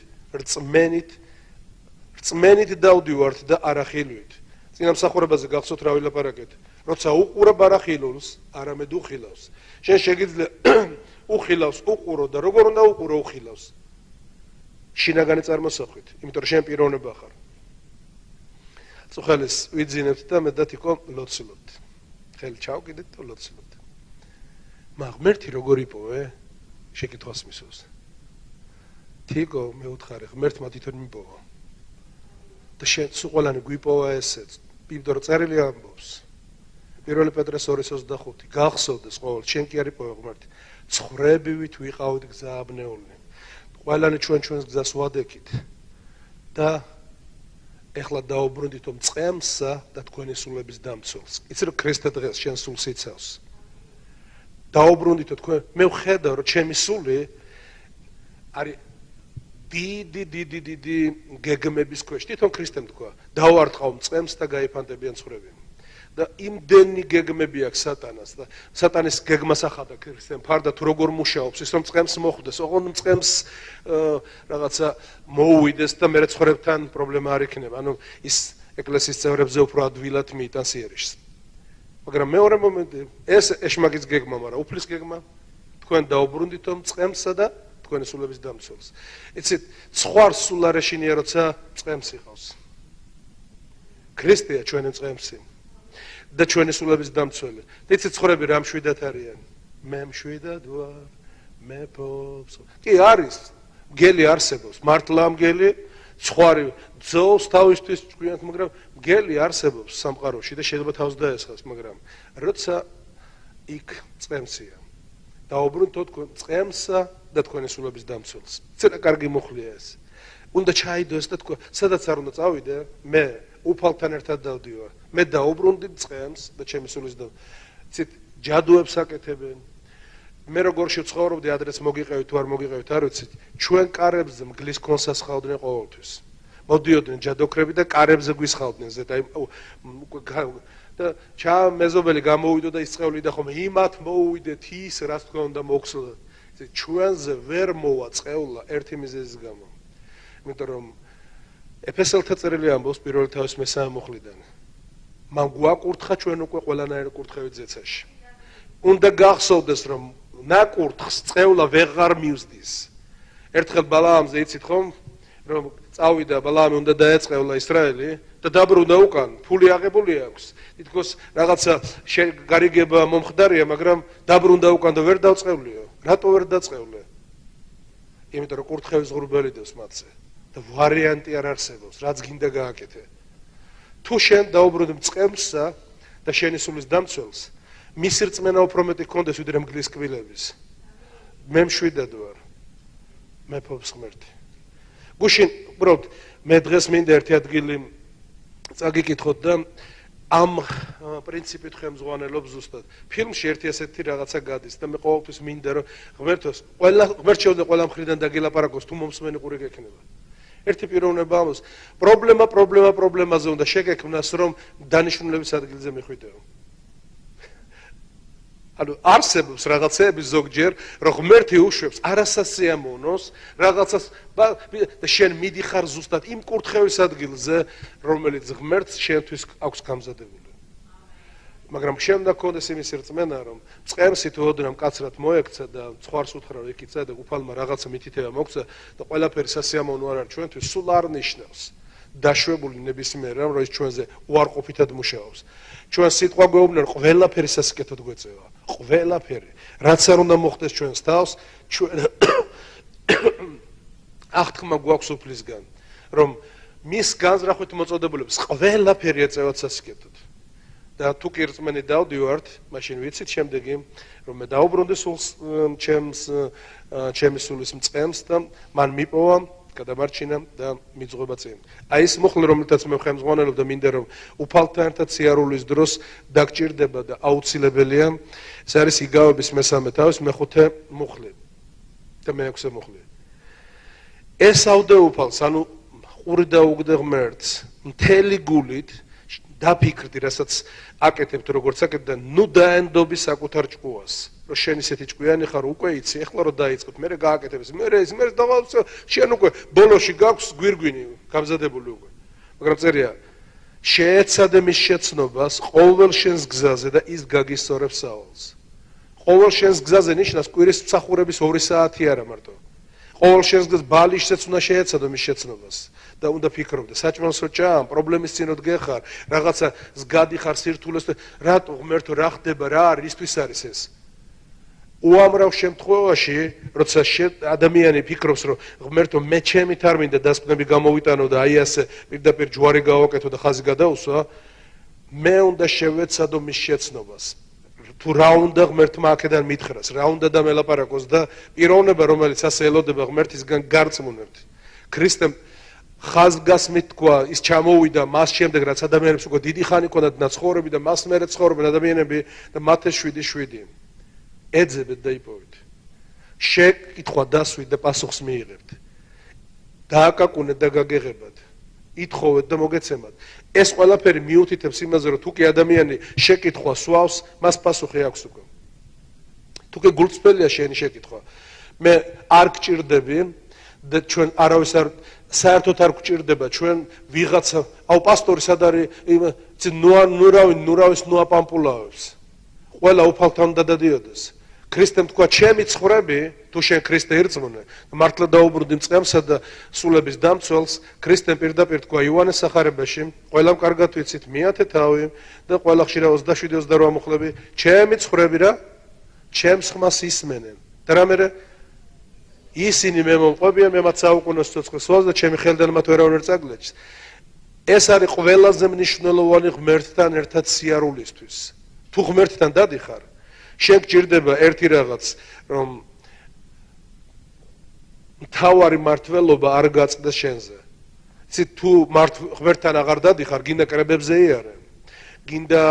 რწმენით დავდივართ და არა ხილვით. წინა მსახურებაზე გახსოვთ რა ვილაპარაკეთ. როცა უყურებ არა ხილულს, არამედ უხილავს. შენ შეგიძლია უხილავს უყურო და როგორ უნდა უყურო უხილავს. შინაგანი წარმოსახვით, იმიტომ რომ შენ პიროვნება ხარ. სახელის ვიძინებთ და მე და თიკო ლოცულობთ. ხელი ჩავკიდეთ და ლოცულობთ. მაგრამ ღმერთი როგორ იპოვე? შეკითხვას მისვავს. თიკო მე უთხარი ღმერთმა თვითონ მიპოვა. და შენ სულ ყველანი გვიპოვა ესეც. იმიტომ რომ წერილი ამბობს. 1 პეტრეს 2:25. გახსოვდეს ყოველ შენ კი არ იპოვე ღმერთი. ცხრებივით ვიყავით გზააბნეული. ყველანი ჩვენს გზას ვადექით და ეხლა დაუბრუნდითო მწყემსა და თქვენი სულების დამცველს. იცი რომ ქრისტე დღეს შენ სულს იცავს. დაუბრუნდითო თქვენ მე ვხედავ რომ ჩემი სული არის დიდი გეგმების ქვეშ. თვითონ ქრისტემ თქვა, დავარტყავ მწყემს და გაიფანტებიან ცხრები. და იმდენი გეგმები აქვს სატანას და სატანის გეგმას ახადა ქრისტემ ფარდა თუ როგორ მუშაობს ის რომ მწყემს მოხვდეს, ოღონდ მწყემს რაღაცა მოუვიდეს და მე ცხოვრებთან პრობლემა არ იქნება. ანუ ის ეკლესიის წევრებზე უფრო ადვილად მიიტანს იერიშს. მაგრამ მეორე მომენტი ეს ეშმაკის გეგმა, მაგრამ უფლის გეგმა თქვენ დაუბრუნდითო მწყემსა და თქვენი სულების დამცველს. იცით, სხვა სულ არ ეშინია როცა მწყემს იყავს. ქრისტეა ჩვენი მწყემსი. და ჩვენი სულების დამცველი. და იცით ცხოვრები რა მშვიდად არიან? მე მშვიდად ვარ, მე ფობს. კი არის, მგელი არსებობს, მართლა მგელი, სხვარი ძოვს თავისთვის ჭკვიანთ, მაგრამ მგელი არსებობს სამყაროში და შეიძლება თავს დაესხას, მაგრამ როცა იქ წემსია. დაუბრუნდით თქვენ წემსა და თქვენი სულების დამცველს. ცოტა კარგი მუხლია ეს. უნდა ჩაიდოს და თქვა, სადაც არ უნდა წავიდე, მე უფალთან ერთად დავდივარ. მე დაუბრუნდი წყემს და ჩემი სულის და ცით ჯადოებს აკეთებენ. მე როგორ შევცხოვრობდი ადრეს მოგიყევით თუ არ მოგიყევით არ ვიცით. ჩვენ კარებზე მგლის კონსას ხავდნენ ყოველთვის. მოდიოდნენ ჯადოქრები და კარებზე გვისხავდნენ ზედა და მეზობელი გამოვიდო და ისწავლიდა და ხომ იმათ მოუვიდეთ ის რაც თქვა უნდა მოგხსნათ. ჩვენზე ვერ მოვა წეულა ერთი მიზეზის გამო. იმიტომ რომ ეფესელთა წერილი ამბობს 1 თავის მესამე მუხლიდან. მან გვაკურთხა ჩვენ უკვე ყველანაირი კურთხევით ზეცაში. უნდა გახსოვდეს რომ ნაკურთხს წეულა ვეღარ მივსდის. ერთხელ ბალაამზე იცით ხომ რომ წავიდა ბალაამი უნდა დაეწყევლა ისრაელი და დაბრუნდა უკან, ფული აღებული აქვს. თითქოს რაღაცა გარიგება მომხდარია, მაგრამ დაბრუნდა უკან და ვერ დავწყევლიო. რატო ვერ დაწყევლე? იმიტომ რომ კურთხევის ღრუბელი დევს მათზე. და ვარიანტი არ არსებობს, რაც გინდა გააკეთე. თუ შენ დაუბრუნდი მწყემსა და შენი სულის დამცველს, მისი რწმენა უფრო მეტი გქონდეს ვიდრე მგლის კბილების. მე მშვიდად ვარ. მე ფობს ღმერთი. გუშინ, უბრალოდ, მე დღეს მინდა ერთი ადგილი წაგიკითხოთ და ამ პრინციპით ხელმძღვანელობ ზუსტად. ფილმში ერთი ასეთი რაღაცა გადის და მე ყოველთვის მინდა რომ ღმერთოს ღმერთ შეუძლია ყველა მხრიდან დაგილაპარაკოს თუ მომსმენი ყური გექნება. ერთი პიროვნება ამბობს, პრობლემაზე უნდა შეგექმნას, რომ დანიშნულების ადგილზე მიხვიდეო. ანუ არსებობს რაღაცეები ზოგჯერ, რომ ღმერთი უშვებს არასასიამოვნოს, რაღაცას და შენ მიდიხარ ზუსტად იმ კურთხევის ადგილზე, რომელიც ღმერთს შენთვის აქვს გამზადებული. მაგრამ შენ უნდა გქონდეს იმის რწმენა, რომ მწყემსი თუ ოდნავ მკაცრად მოექცა და ცხვარს უთხრა რომ ეკიცა და უფალმა რაღაცა მითითება მოგცა და ყველაფერი სასიამოვნო არ არის ჩვენთვის, სულ არ ნიშნავს. დაშვებული ნებისმიერ რამ, რომ ის ჩვენზე უარყოფითად მუშაობს. ჩვენ სიტყვა გვეუბნება, რომ ყველაფერი სასიკეთოდ გვეწევა. ყველაფერი. რაც არ უნდა მოხდეს ჩვენს თავს, ჩვენ აღთქმა გვაქვს უფლისგან. რომ მის განზრახვით მოწოდებულებს ყველაფერი ეწევათ სასიკეთოდ. და თუ კი რწმენი დავდივართ, მაშინ ვიცით შემდეგი, რომ მე დაუბრუნდი სულს ჩემი სულის მწყემს და მან მიპოვა, გადამარჩინა და მიძღვება წინ. აი ეს მუხლი, რომელთაც მე ხემძღვანელობ და მინდა რომ უფალთან ერთად სიარულის დროს დაგჭირდება და აუცილებელია, ეს არის იგავების მესამე თავის მეხუთე მუხლი და მეექვსე მუხლი. ესავდე უფალს, ანუ ყური დაუგდე ღმერთს, მთელი გულით დაფიქრდი, რასაც აკეთებთ, როგორც აკეთებ და ნუ დაენდობი საკუთარ ჭკუას. რომ შენ ისეთი ჭკვიანი ხარ, უკვე იცი, ეხლა რომ დაიწყოთ, მე გააკეთებ ეს, მე დავავსო, შენ უკვე ბოლოში გაქვს გვირგვინი გამზადებული უკვე. მაგრამ წერია, შეეცადე მის შეცნობას ყოველ შენს გზაზე და ის გაგისწორებს სავალს. ყოველ შენს გზაზე ნიშნავს კვირის მსახურების 2 საათი არა მარტო. ყოველ შენს გზაზე ბალიშიც უნდა შეეცადო მის შეცნობას. და უნდა ფიქრობდე, საჭმელსო ჭამ, პრობლემის წინოდ გეხარ, რაღაცა ზგადი ხარ სირთულეს, რატო ღმერთო რა ხდება, რა არის, ისთვის არის ეს? უამრავ შემთხვევაში, როცა ადამიანი ფიქრობს, რომ ღმერთო მე ჩემით არ მინდა დასკვნები გამოვიტანო და აი ასე პირდაპირ ჯვარი გავაკეთო და ხაზი გადაუსვა, მე უნდა შევეცადო მის შეცნობას. თუ რა უნდა ღმერთმა აქედან მითხრას, რა უნდა დამელაპარაკოს და პიროვნება, რომელიც ასე ელოდება ღმერთისგან გარწმუნებთ. ქრისტემ ხაზგასმით თქვა, ის ჩამოვიდა მას შემდეგ, რაც ადამიანებს უკვე დიდი ხანი ჰქონდათ ნაცხოვრები და მას მერე ცხოვრობენ ადამიანები და მათე 7:7. ეძებეთ და იპოვეთ. შეკითხვა დასვით და პასუხს მიიღებთ. დააკაკუნეთ და გაგეღებათ. ითხოვეთ და მოგეცემათ. ეს ყველაფერი მიუთითებს იმაზე, რომ თუ კი ადამიანი შეკითხვა სვავს, მას პასუხი აქვს უკვე. თუ კი გულწრფელია შენი შეკითხვა, მე არ გჭირდები და ჩვენ არავის არ საერთოდ არ გვჭირდება ჩვენ ვიღაცა, აუ პასტორი სად არის, ნურავის ნუაპამპულავებს. ყველა უფალთან უნდა დადიოდეს. ქრისტემ თქვა, ჩემი ცხვრები, თუ შენ ქრისტე ირწმუნე, მართლა დაუბრუნდი მწყემსა და სულების დამცველს, ქრისტემ პირდაპირ თქვა იოანეს სახარებაში, ყველამ კარგად ვიცით, მიათე თავი და ყველა ხშირა 27-28 მუხლები, ჩემი ცხვრები რა, ჩემს ხმას ისმენენ. და რამერე ისინი მე მომყვებიან, მე მათ საუკუნოს ცოცხლს ვალს და ჩემი ხელიდან მათ ვერავინ ვერ წაგლეჭს. ეს არის ყველაზე მნიშვნელოვანი ღმერთთან ერთად სიარულისთვის. თუ ღმერთთან დადიხარ, შენ გჭირდება ერთი რაღაც, რომ მთავარი მართლობა არ გაწდეს შენზე. იცი თუ ღმერთთან აღარ დადიხარ, გინდა კრებებზე იარე, გინდა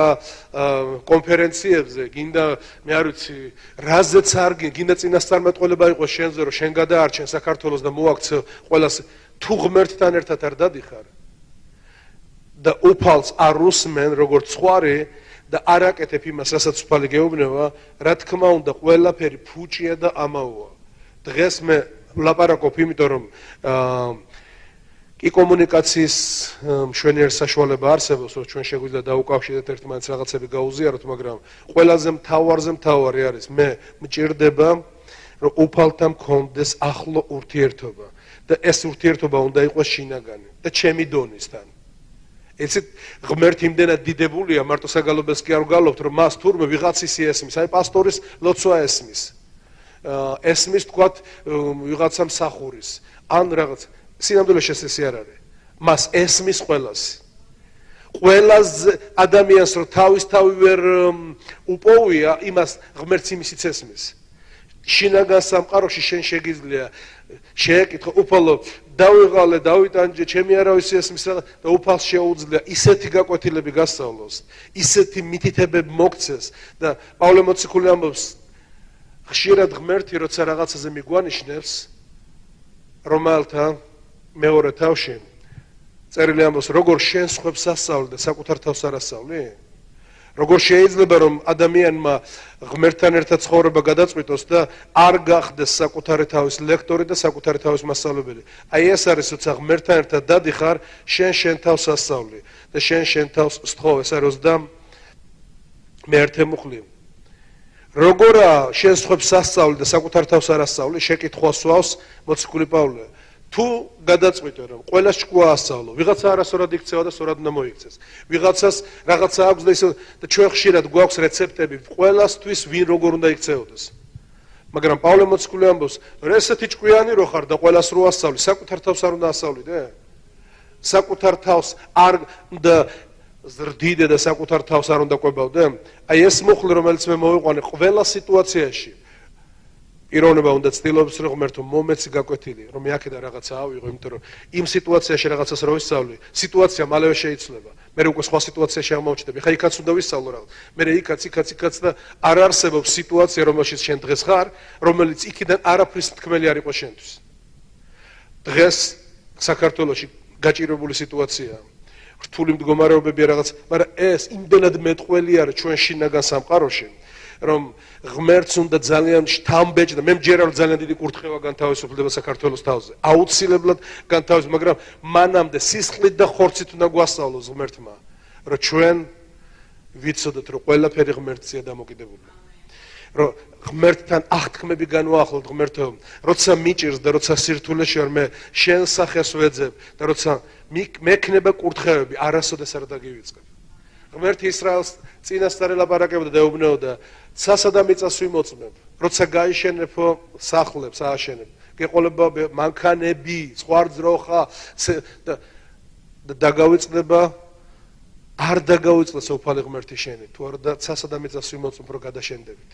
კონფერენციებზე, გინდა მე არ ვიცი, რაზეც არ გინდა წინასწარმეტყველება იყოს შენზე, რომ შენ გადაარჩენ საქართველოს და მოაქცე ყველას, თუ ღმერთთან ერთად არ დადიხარ და უფალს არ უსმენ როგორც ხვარი და არ აკეთებ იმას, რასაც უფალი გეუბნება, რა თქმა უნდა, ყველაფერი ფუჭია და ამაოა. დღეს მე ვლაპარაკობ, იმიტომ რომ კი კომუნიკაციის მშვენიერ საშუალება არსებობს, რომ ჩვენ შეგვიძლია დაუკავშირდეთ ერთმანეთს რაღაცები გაუზიაროთ, მაგრამ ყველაზე მთავარი არის, მე მჭირდება, რომ უფალთან მქონდეს ახლო ურთიერთობა და ეს ურთიერთობა უნდა იყოს შინაგანი და ჩემი დონისთან. ეცეთ ღმერთი იმდენად დიდებულია, მარტო საგალობელს კი არ ვგალობთ, რომ მას თურმე ვიღაცის ესმის, აი პასტორის ლოცვა ესმის. ესმის თქვათ ვიღაცა მსახურის, ან რაღაც სინამდვილეში ესე არ არის. მას ესმის ყველასი. ყველას ადამიანს რომ თავი ვერ უპოვია, იმას ღმერთს იმისიც ესმის. შინაგან სამყაროში შენ შეგიძლია შეეკითხო, უფალო, დავიღალე, დავიტანჯე, ჩემი არავის ესმის და უფალს შეუძლია ისეთი გაკვეთილები გასწავლოს, ისეთი მითითებები მოგცეს და პავლე მოციქული ამბობს, ხშირად ღმერთი როცა რაღაცაზე მიგვანიშნებს, რომელთა მეორე თავში წერილი ამბობს, როგორ შენ სხვებს ასწავლი და საკუთარ თავს არ ასწავლი? როგორ შეიძლება რომ ადამიანმა ღმერთთან ერთად ცხოვრება გადაწყვიტოს და არ გახდეს საკუთარი თავის ლექტორი და საკუთარი თავის მასწავლებელი. აი ეს არის, როცა ღმერთთან ერთად დადიხარ, შენ თავს ასწავლი და შენ თავს სთხოვ, ეს არის 21 მუხლი. როგორა შენ სხვებს ასწავლი და საკუთარ თავს არ ასწავლი, შეკითხვა სვავს მოციქული პავლე. თუ გადაწყვიტე რომ ყველა შკვა ასწავლო, ვიღაცა არასწორად იქცევა და სწორად უნდა მოიქცეს. ვიღაცას რაღაცა აქვს და ისე და ჩვენ ხშირად გვაქვს რეცეპტები ყველასთვის ვინ როგორ უნდა იქცეოდეს. მაგრამ პავლე მოციქული ამბობს, რომ ესეთი ჭკვიანი რო ხარ და ყველას რო ასწავლი, საკუთარ თავს არ უნდა ასწავლიდე? საკუთარ თავს არ უნდა ზრდიდე და საკუთარ თავს არ უნდა ყვებავდე? აი ეს მუხლი, რომელიც მე მოვიყვანე ყველა სიტუაციაში, პიროვნება უნდა ცდილობს, რომ ღმერთო მომეცი გაკვეთილი, რომ მე აქედან რაღაცა ავიღო, იმიტომ რომ იმ სიტუაციაში რაღაცას რო ვისწავლი, სიტუაცია მალევე შეიცვლება. მე უკვე სხვა სიტუაციაში აღმოჩნდები. ხა იქაც უნდა ვისწავლო რაღაც. მე იქაც და არ არსებობს სიტუაცია, რომელშიც შენ დღეს ხარ, რომელიც იქიდან არაფრის თქმელი არ იყოს შენთვის. დღეს საქართველოში გაჭირებული სიტუაციაა. რთული მდგომარეობებია რაღაც, მაგრამ ეს იმდენად მეტყველი არის ჩვენ შინაგან სამყაროში, რომ ღმერთს უნდა ძალიან შთამბეჭ და მე მჯერა რომ ძალიან დიდი კურთხევა განთავისუფლდება საქართველოს თავზე. აუცილებლად განთავისუფლდება, მაგრამ მანამდე სისხლით და ხორცით უნდა გვასწავლოს ღმერთმა, რომ ჩვენ ვიცოდეთ, რომ ყველაფერი ღმერთზეა დამოკიდებული. რომ ღმერთთან აღთქმები განვაახლოთ, ღმერთო, როცა მიჭირს და როცა სირთულეში ვარ, მე შენ სახეს ვეძებ და როცა მექნება კურთხევები, არასოდეს არ დაგივიწყებ. ღმერთი ისრაელს წინასწარ ელაპარაკებდა და ეუბნეოდა, ცასა და მიწას ვიმოწმებ, როცა გაიშენებო სახლებს ააშენებ, გეყოლება მანქანები, ზღვარძროხა და დაგავიწყდება, არ დაგავიწყდეს ოფალი ღმერთი შენი, თუ არა და ცასა და მიწას ვიმოწმებ, რომ გადაშენდებით.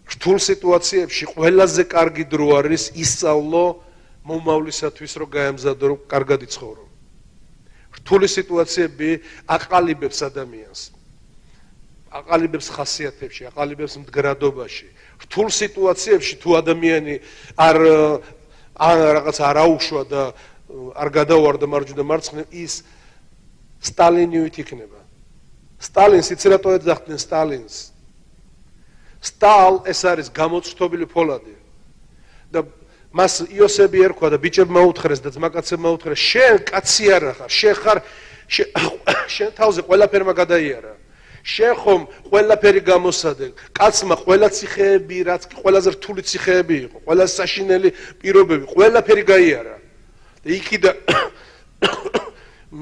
რთულ სიტუაციებში ყველაზე კარგი დრო არის ისწავლო მომავლისათვის, რომ გაემზადო, რომ კარგად იცხოვრო. რთული სიტუაციები აყალიბებს ადამიანს, აყალიბებს ხასიათებში, აყალიბებს მდგრადობაში. რთულ სიტუაციებში თუ ადამიანი რაღაც არ აუშვა და არ გადავარდა მარჯვნივ და მარცხნივ, ის სტალინივით იქნება. სტალინს იცი რატო ეძახდნენ სტალინს? სტალ ეს არის გამოწრთობილი ფოლადი. და მას იოსები ერქვა და ბიჭებმა უთხრეს და ძმაკაცებმა უთხრეს, შენ კაცი არა ხარ, შენ თავზე ყველაფერმა გადაიარა. შენ ხომ ყველაფერი გამოსადე, კაცმა ყველა ციხეები, რაც ყველაზე რთული ციხეები იყო, ყველაზე საშინელი პირობები, ყველაფერი გაიარა. და იქიდან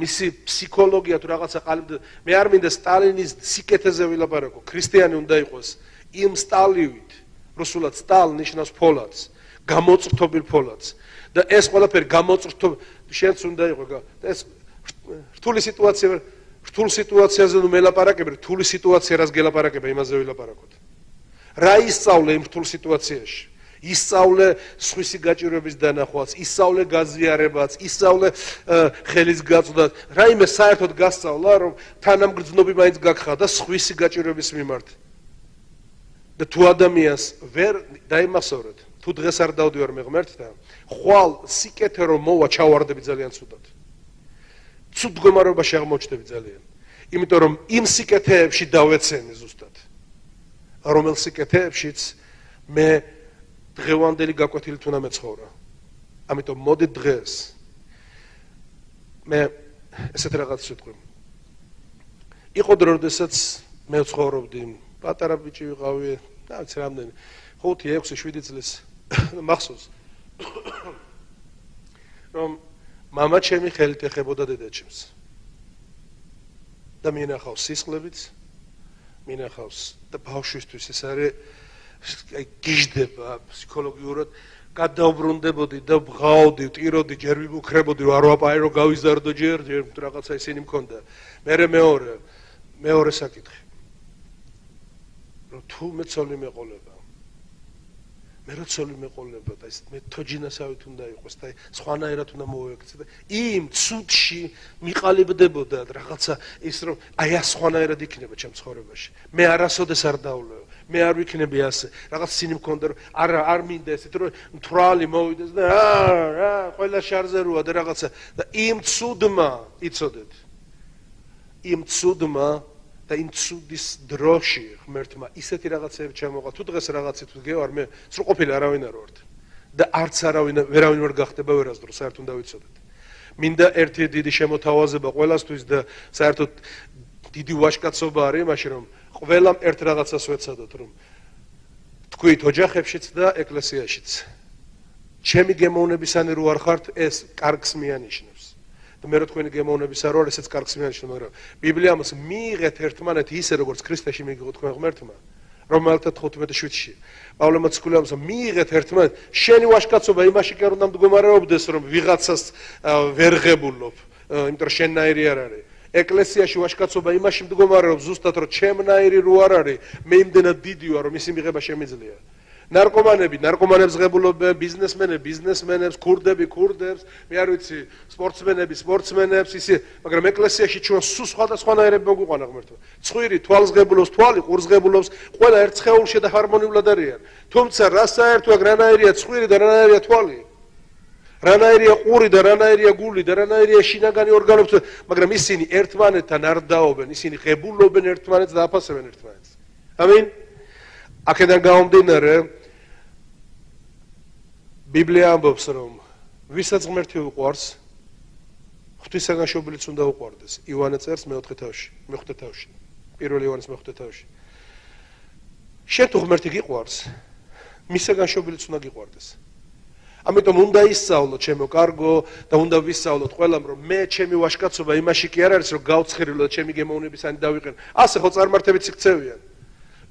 მისი ფსიქოლოგია თუ რაღაცა ყალიბდა. მე არ მინდა სტალინის სიკეთეზე ვილაპარაკო, ქრისტიანი უნდა იყოს იმ სტალივით, რუსულად სტალ ნიშნავს ფოლადს, გამოწრთობილ ფოლადს. და ეს ყველაფერი გამოწრთობ შენც უნდა იყოს და ეს რთული სიტუაცია, რთულ სიტუაციაზე ნუ მელაპარაკები, რთული სიტუაცია რას გელაპარაკება, იმაზე ვილაპარაკოთ. რა ისწავლე იმ რთულ სიტუაციაში? ისწავლე სხვისი გაჭირვების დანახვაც, ისწავლე გაზიარებაც, ისწავლე ხელის გაწვდაც. რაიმე საერთოდ გასწავლა, რომ თანამგრძნობი მაინც გაგხდა და სხვისი გაჭირვების მიმართ. და თუ ადამიანს ვერ დაიმახსოვრეთ, თუ დღეს არ დავდივარ მე ღმერთთან, ხვალ სიკეთე რომ მოვა ჩავარდები ძალიან ცუდად. ცუდ მდგომარეობაში აღმოჩნდები ძალიან. იმიტომ რომ იმ სიკეთეებში დავეცემი ზუსტად. რომელ სიკეთეებშიც მე დღევანდელი გაკვეთილით უნდა მეცხოვრა. ამიტომ მოდი დღეს მე ესეთ რაღაცას ვიტყვი. იყო დრო, როდესაც მე ვცხოვრობდი, პატარა ბიჭი ვიყავი, და ვიცი რამდენი 5, 6, 7 წლის მახსოვს. რომ მამა ჩემი ხელით ეხებოდა დედაჩემს. და მინახავს სისხლებიც, მინახავს და ბავშვისთვის ეს არის გიждდება ფსიქოლოგიურად, გადაუბრუნდებოდი და ბღავდი, ტიროდი, ჯერ ვიმუქრებოდი, რომ არ ვაპაი, რომ გავიზარდო ჯერ რაღაცა ისინი მქონდა. მერე მეორე საკითხი. რომ თუ მე ცოლი მეყოლება, მე რო ცოლი მეყოლება და ეს მე თოჯინასავით უნდა იყოს და სხვანაირად უნდა მოვექცე და იმ ცუდში მიყალიბდებოდა რაღაცა ის რომ აი ეს სხვანაირად იქნება ჩემ ცხოვრებაში. მე არასოდეს არ დავვლევ, მე არ ვიქნები ასე. რაღაც სინი მქონდა რომ არ მინდა ესეთ რომ მთვრალი მოვიდეს და ყველა შარზე როა და რაღაცა და იმ ცუდმა იცოდეთ. იმ ცუდმა და იმ ცუდის დროში ღმერთმა ისეთი რაღაცები ჩამოყვა. თუ დღეს რაღაცით ვგევარ, მე სრულყოფილი არავინ არ ვარ და არც ვერავინ ვერ გახდება ვერასდროს, საერთოდ უნდა ვიცოდეთ. მინდა ერთი დიდი შემოთავაზება ყველასთვის და საერთოდ დიდი ვაჟკაცობა არის იმაში, რომ ყველამ ერთ რაღაცას ვეცადოთ, რომ თქვით ოჯახებშიც და ეკლესიაშიც. ჩემი გემოვნებისანი რო არ ხართ, ეს კარგს მიანიშნებს. მე რო თქვენი გემოვნების არ ვარ, ესეც კარგს მიანიშნებს, მაგრამ ბიბლია ამას მიიღეთ ერთმანეთი ისე როგორც ქრისტეში მიიღო თქვენ ღმერთმა. რომელთა 15:7-ში პავლემ მოციქულმა მიიღეთ ერთმანეთ შენი ვაჟკაცობა იმაში კი არ უნდა მდგომარეობდეს რომ ვიღაცას ვერ ღებულობ იმიტომ რომ შენნაირი არ არის ეკლესიაში ვაჟკაცობა იმაში მდგომარეობს ზუსტად რომ ჩემნაირი რო არ არის მე იმდენად დიდი ვარ რომ ისი მიღება შემიძლია ნარკომანებს ღებულობენ ბიზნესმენებს ქურდებს მე არ ვიცი სპორტსმენებს ისე მაგრამ ეკლესიაში ჩვენ სულ სხვადასხვანაირები მოგვიყვანა ღმერთმა ცხვირი თვალს ღებულობს თვალი ყურს ღებულობს ყველა ერთ სხეულში და ჰარმონიულად არიან თუმცა რა საერთოა რანაირია ცხვირი და რანაირია თვალი რანაირია ყური და რანაირია გული და რანაირია შინაგანი ორგანოები მაგრამ ისინი ერთმანეთთან არ დაობენ ისინი ღებულობენ ერთმანეთს და აფასებენ ერთმანეთს ამინ აქედან გამომდინარე ბიბლია ამბობს რომ ვისაც ღმერთი უყვარს ღვთისაგან შობილიც უნდა უყვარდეს იოანე წერს მე-4 თავში პირველ იოანეს მე-4 თავში შენ თუ ღმერთი გიყვარს მისაგან შობილიც უნდა გიყვარდეს ამიტომ უნდა ისწავლოთ ჩემო კარგო და უნდა ვისწავლოთ ყველამ რომ მე ჩემი ვაჟკაცობა იმაში კი არ არის რომ გავცხირულო და ჩემი გემოვნებისანი დავიყენო ასე ხო წარმართებიც იქცევიან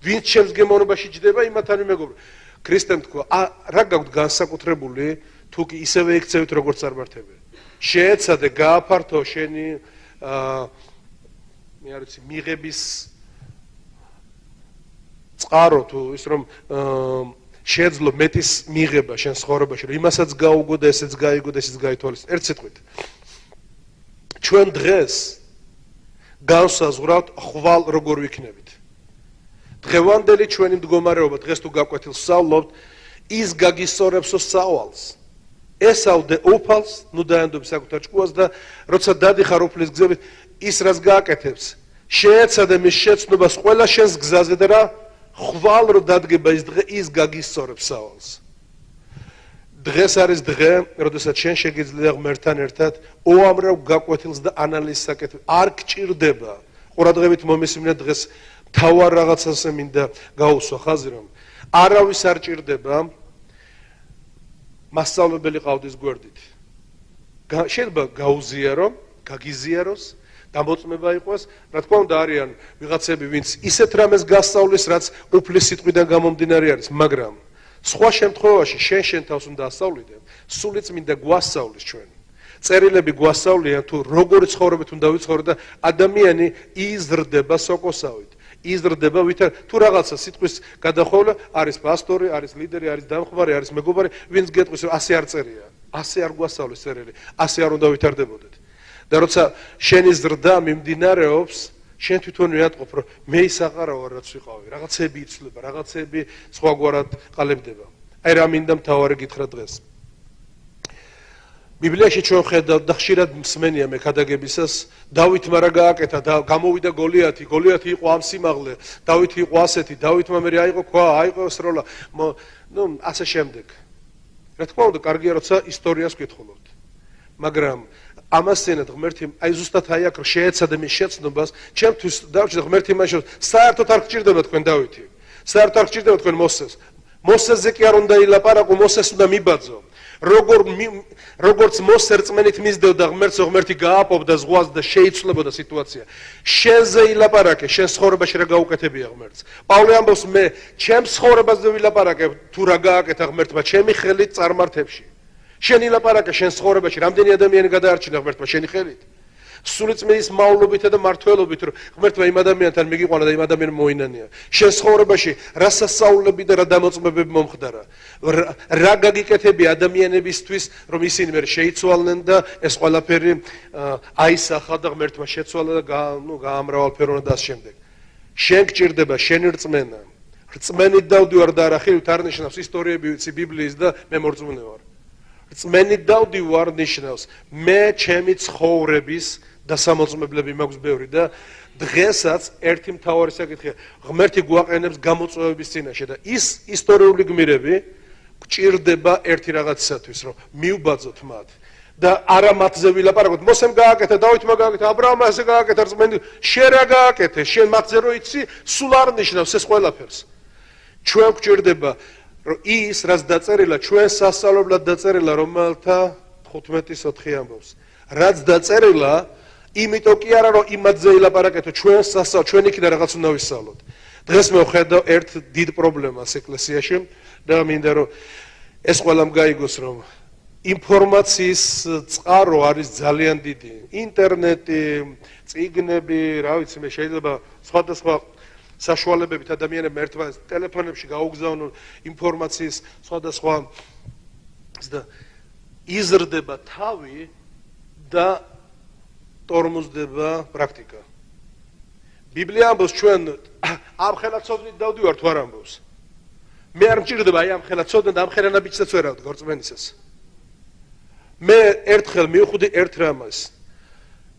ვინც ჩემს გემოვნებაში ჯდება იმათანი მეგობრებო ქრისტემ თქვა რა გაქვთ განსაკუთრებული თუ კი ისევე იქცევით როგორც წარმართები შეეცადე გააფართო შენი მე არ ვიცი მიღების წყარო თუ ის რომ შეეძლო მეტის მიღება შენ ცხოვრებაში რომ იმასაც გაუგო და ესეც გაიგო და ესეც გაითვალისწინო ერთ სიტყვით ჩვენ დღეს განსაზღვრავთ ხვალ როგორ ვიქნებით დღევანდელი ჩვენი მდგომარეობა დღეს თუ გაკვეთილს ვსწავლობთ ის გაგისწორებსო სავალს ესავდე უფალს ნუ დაენდობი საკუთარ ჭკუას და როცა დადიხარ უფლის გზებით ის რაც გააკეთებს შეეცადე მის შეცნობას ყველა შენს გზაზე და რა ხვალ რო დადგება ის დღე ის გაგისწორებს სავალს დღეს არის დღე როდესაც შენ შეგიძლია ღმერთთან ერთად უამრავ გაკვეთილს და ანალიზს აკეთებ არ გჭირდება ყურადღებით მომისმინე დღეს თავარ რაღაცაზე მინდა გაუსვა ხაზი რომ არავის არ ჭირდება მასწავლებელი ყავდის გვერდით შეიძლება გაუზიარო გაგიზიაროს დამოწმება იყოს რა თქმა უნდა არიან ვიღაცები ვინც ისეთ რამეს გასწავლის რაც უფლის სიტყვიდან გამომდინარე არის მაგრამ სხვა შემთხვევაში შენ თავს უნდა ასწავლიდე სულიც მინდა გვასწავლის ჩვენ წერილები გვასწავლიან თუ როგორი ცხოვრებით უნდა ვიცხოვროთ და ადამიანი იზრდება სოკოსავით იზრდება ვითარ თუ რაღაცა სიტყვის გადახოვლა არის პასტორი არის ლიდერი არის დამხმარე არის მეგობარი ვინც გეტყვის რომ ასე არ წერია ასე არ გვასწავლის წერილი ასე არ უნდა ვითარდებოდეთ და როცა შენი ზრდა მიმდინარეობს შენ თვითონ ვიატყობ რომ მე ის აყარა ვარ რაც ვიყავი რაღაცები იცლება რაღაცები სხვაგვარად ყალიბდება აი რა მინდა მთავარი გითხრა დღეს ბიბლიაში ჩვენ ხედავთ და ხშირად მსმენია მე ქადაგებისას დავითმა რა გააკეთა და გამოვიდა გოლიათი იყო ამ სიმაღლე დავითი იყო ასეთი დავითმა მე აიღო ქვა აიღო სროლა ნუ ასე შემდეგ რა თქმა უნდა კარგია როცა ისტორიას ვკითხულობთ მაგრამ ამასენად ღმერთი აი ზუსტად აი აქ შეეცადე მის შეცნობას ჩემთვის დავჭირდა ღმერთი მაშინ საერთოდ არ გჭირდება თქვენ დავითი საერთოდ არ გჭირდება თქვენ მოსესზე კი არ უნდა ილაპარაკო მოსეს უნდა მიბაძო როგორც მოსე რწმენით მისდევდა ღმერთს ღმერთი გააპობდა ზღვას და შეიცვლებოდა სიტუაცია შენზე ილაპარაკე შენ ცხოვრებაში რა გაუკეთებია ღმერთს პავლე ამბობს მე ჩემს ცხოვრებაზე ვილაპარაკე თუ რა გააკეთა ღმერთმა ჩემი ხელით წარმართებში შენ ილაპარაკე შენ ცხოვრებაში რამდენი ადამიანი გადაარჩინა ღმერთმა შენი ხელით სული წმინდის მაულობით და მართლობით რომ ღმერთმა იმ ადამიანთან მიგიყვანა და იმ ადამიანს მოინანია შენ ცხოვრებაში რა სასწაულები და რა დამოწმებები მომხდარა რა გაგიკეთებია ადამიანებისთვის რომ ისინი მე შეიცვალნენ და ეს ყველაფერი აისახა და ღმერთმა შეცვალა და გაამრავალფერონა და ამ შემდეგ შენ გჭირდება შენი რწმენა რწმენით დავდივარ და არა ხილით არ ნიშნავს ისტორიები ვიცი ბიბლიის და მე მორწმუნე ვარ რწმენით დავდივარ ნიშნავს მე ჩემი ცხოვრების დასამოწმებლები მაქვს ბევრი და დღესაც ერთი მთავარი საკითხია ღმერთი გვაყენებს გამოწვევების წინაშე და ის ისტორიული გმირები გჭირდება ერთი რაღაცისათვის რომ მიუბაძოთ მათ და არა მათზე ვილაპარაკოთ მოსემ გააკეთა დავითმა გააკეთა აბრაამმა ესე გააკეთა რწმენით შენ რა გააკეთე შენ მათზე რო იცი სულ არ ნიშნავს ეს ყველაფერს ჩვენ გჭირდება რომ ის რაც დაწერილა ჩვენ სასწავლებლად დაწერილა რომელთა 15:4 ამბობს რაც დაწერილა იმიტომ კი არა რომ იმათზე ილაპარაკეთო ჩვენ იქიდან რაღაც უნდა ვისწავლოთ დღეს მე ვხედავ ერთ დიდ პრობლემას ეკლესიაში და მინდა რომ ეს ყველამ გაიგოს რომ ინფორმაციის წყარო არის ძალიან დიდი. ინტერნეტი, წიგნები, რა ვიცი მე შეიძლება სხვადასხვა საშუალებებით ადამიანებმა ერთმანეთს ტელეფონებში გაუგზავნონ ინფორმაციის სხვადასხვა და იზრდება თავი და ტორმოზდება პრაქტიკა. ბიბლია ამბობს ჩვენ ამ ხელაცოდნით დავდივართ თუ არ ამბობს. მე არ მჭირდება აი ამ ხელაცოდნით ამ ხელანაბიჯსაც ვერ ავდგ რწმენისას. მე ერთხელ მივხვდი ერთ რამას.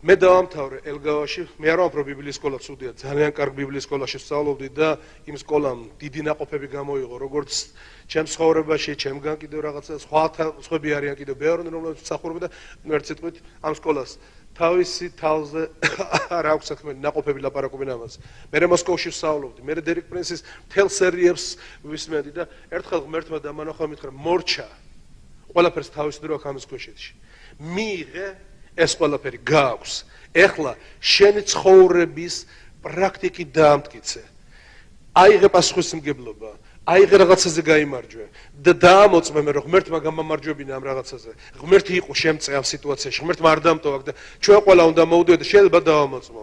მე დავამთავრე ელგავაში, მე არ ვამბობ ბიბლიის სკოლა ცუდია, ძალიან კარგი ბიბლიის სკოლაში ვსწავლობდი და იმ სკოლამ დიდი ნაყოფები გამოიღო, როგორც ჩემს ცხოვრებაში, ჩემგან კიდევ რაღაცა სხვები არიან კიდევ ბევრი, რომლებიც მსახურობენ და ერთ სიტყვით ამ სკოლას თავისი თავზე არ აქვს საქმე, ნაყოფები ლაპარაკობენ ამაზე. მე მოსკოვში ვსწავლობდი, მე დერეკ პრინსის მთელ სერიებს ვისმენდი და ერთხელ ღმერთმა დამანახა მითხრა მორჩა ყველაფერს თავის დრო აქვს ამის ქვეშეთში. მიიღე ეს ყველაფერი გააქვს. ეხლა შენი ცხოვრების პრაქტიკით დაამტკიცე. აიღე პასუხისმგებლობა, აიღე რაღაცაზე გაიმარჯვე და დაამოწმე მე რომ ღმერთმა გამამარჯვებინა ამ რაღაცაზე. ღმერთი იყო შემწე ამ სიტუაციაში, ღმერთმა არ დამტოვა და ჩვენ ყველა უნდა მოვდიოთ და შეიძლება დავამოწმო.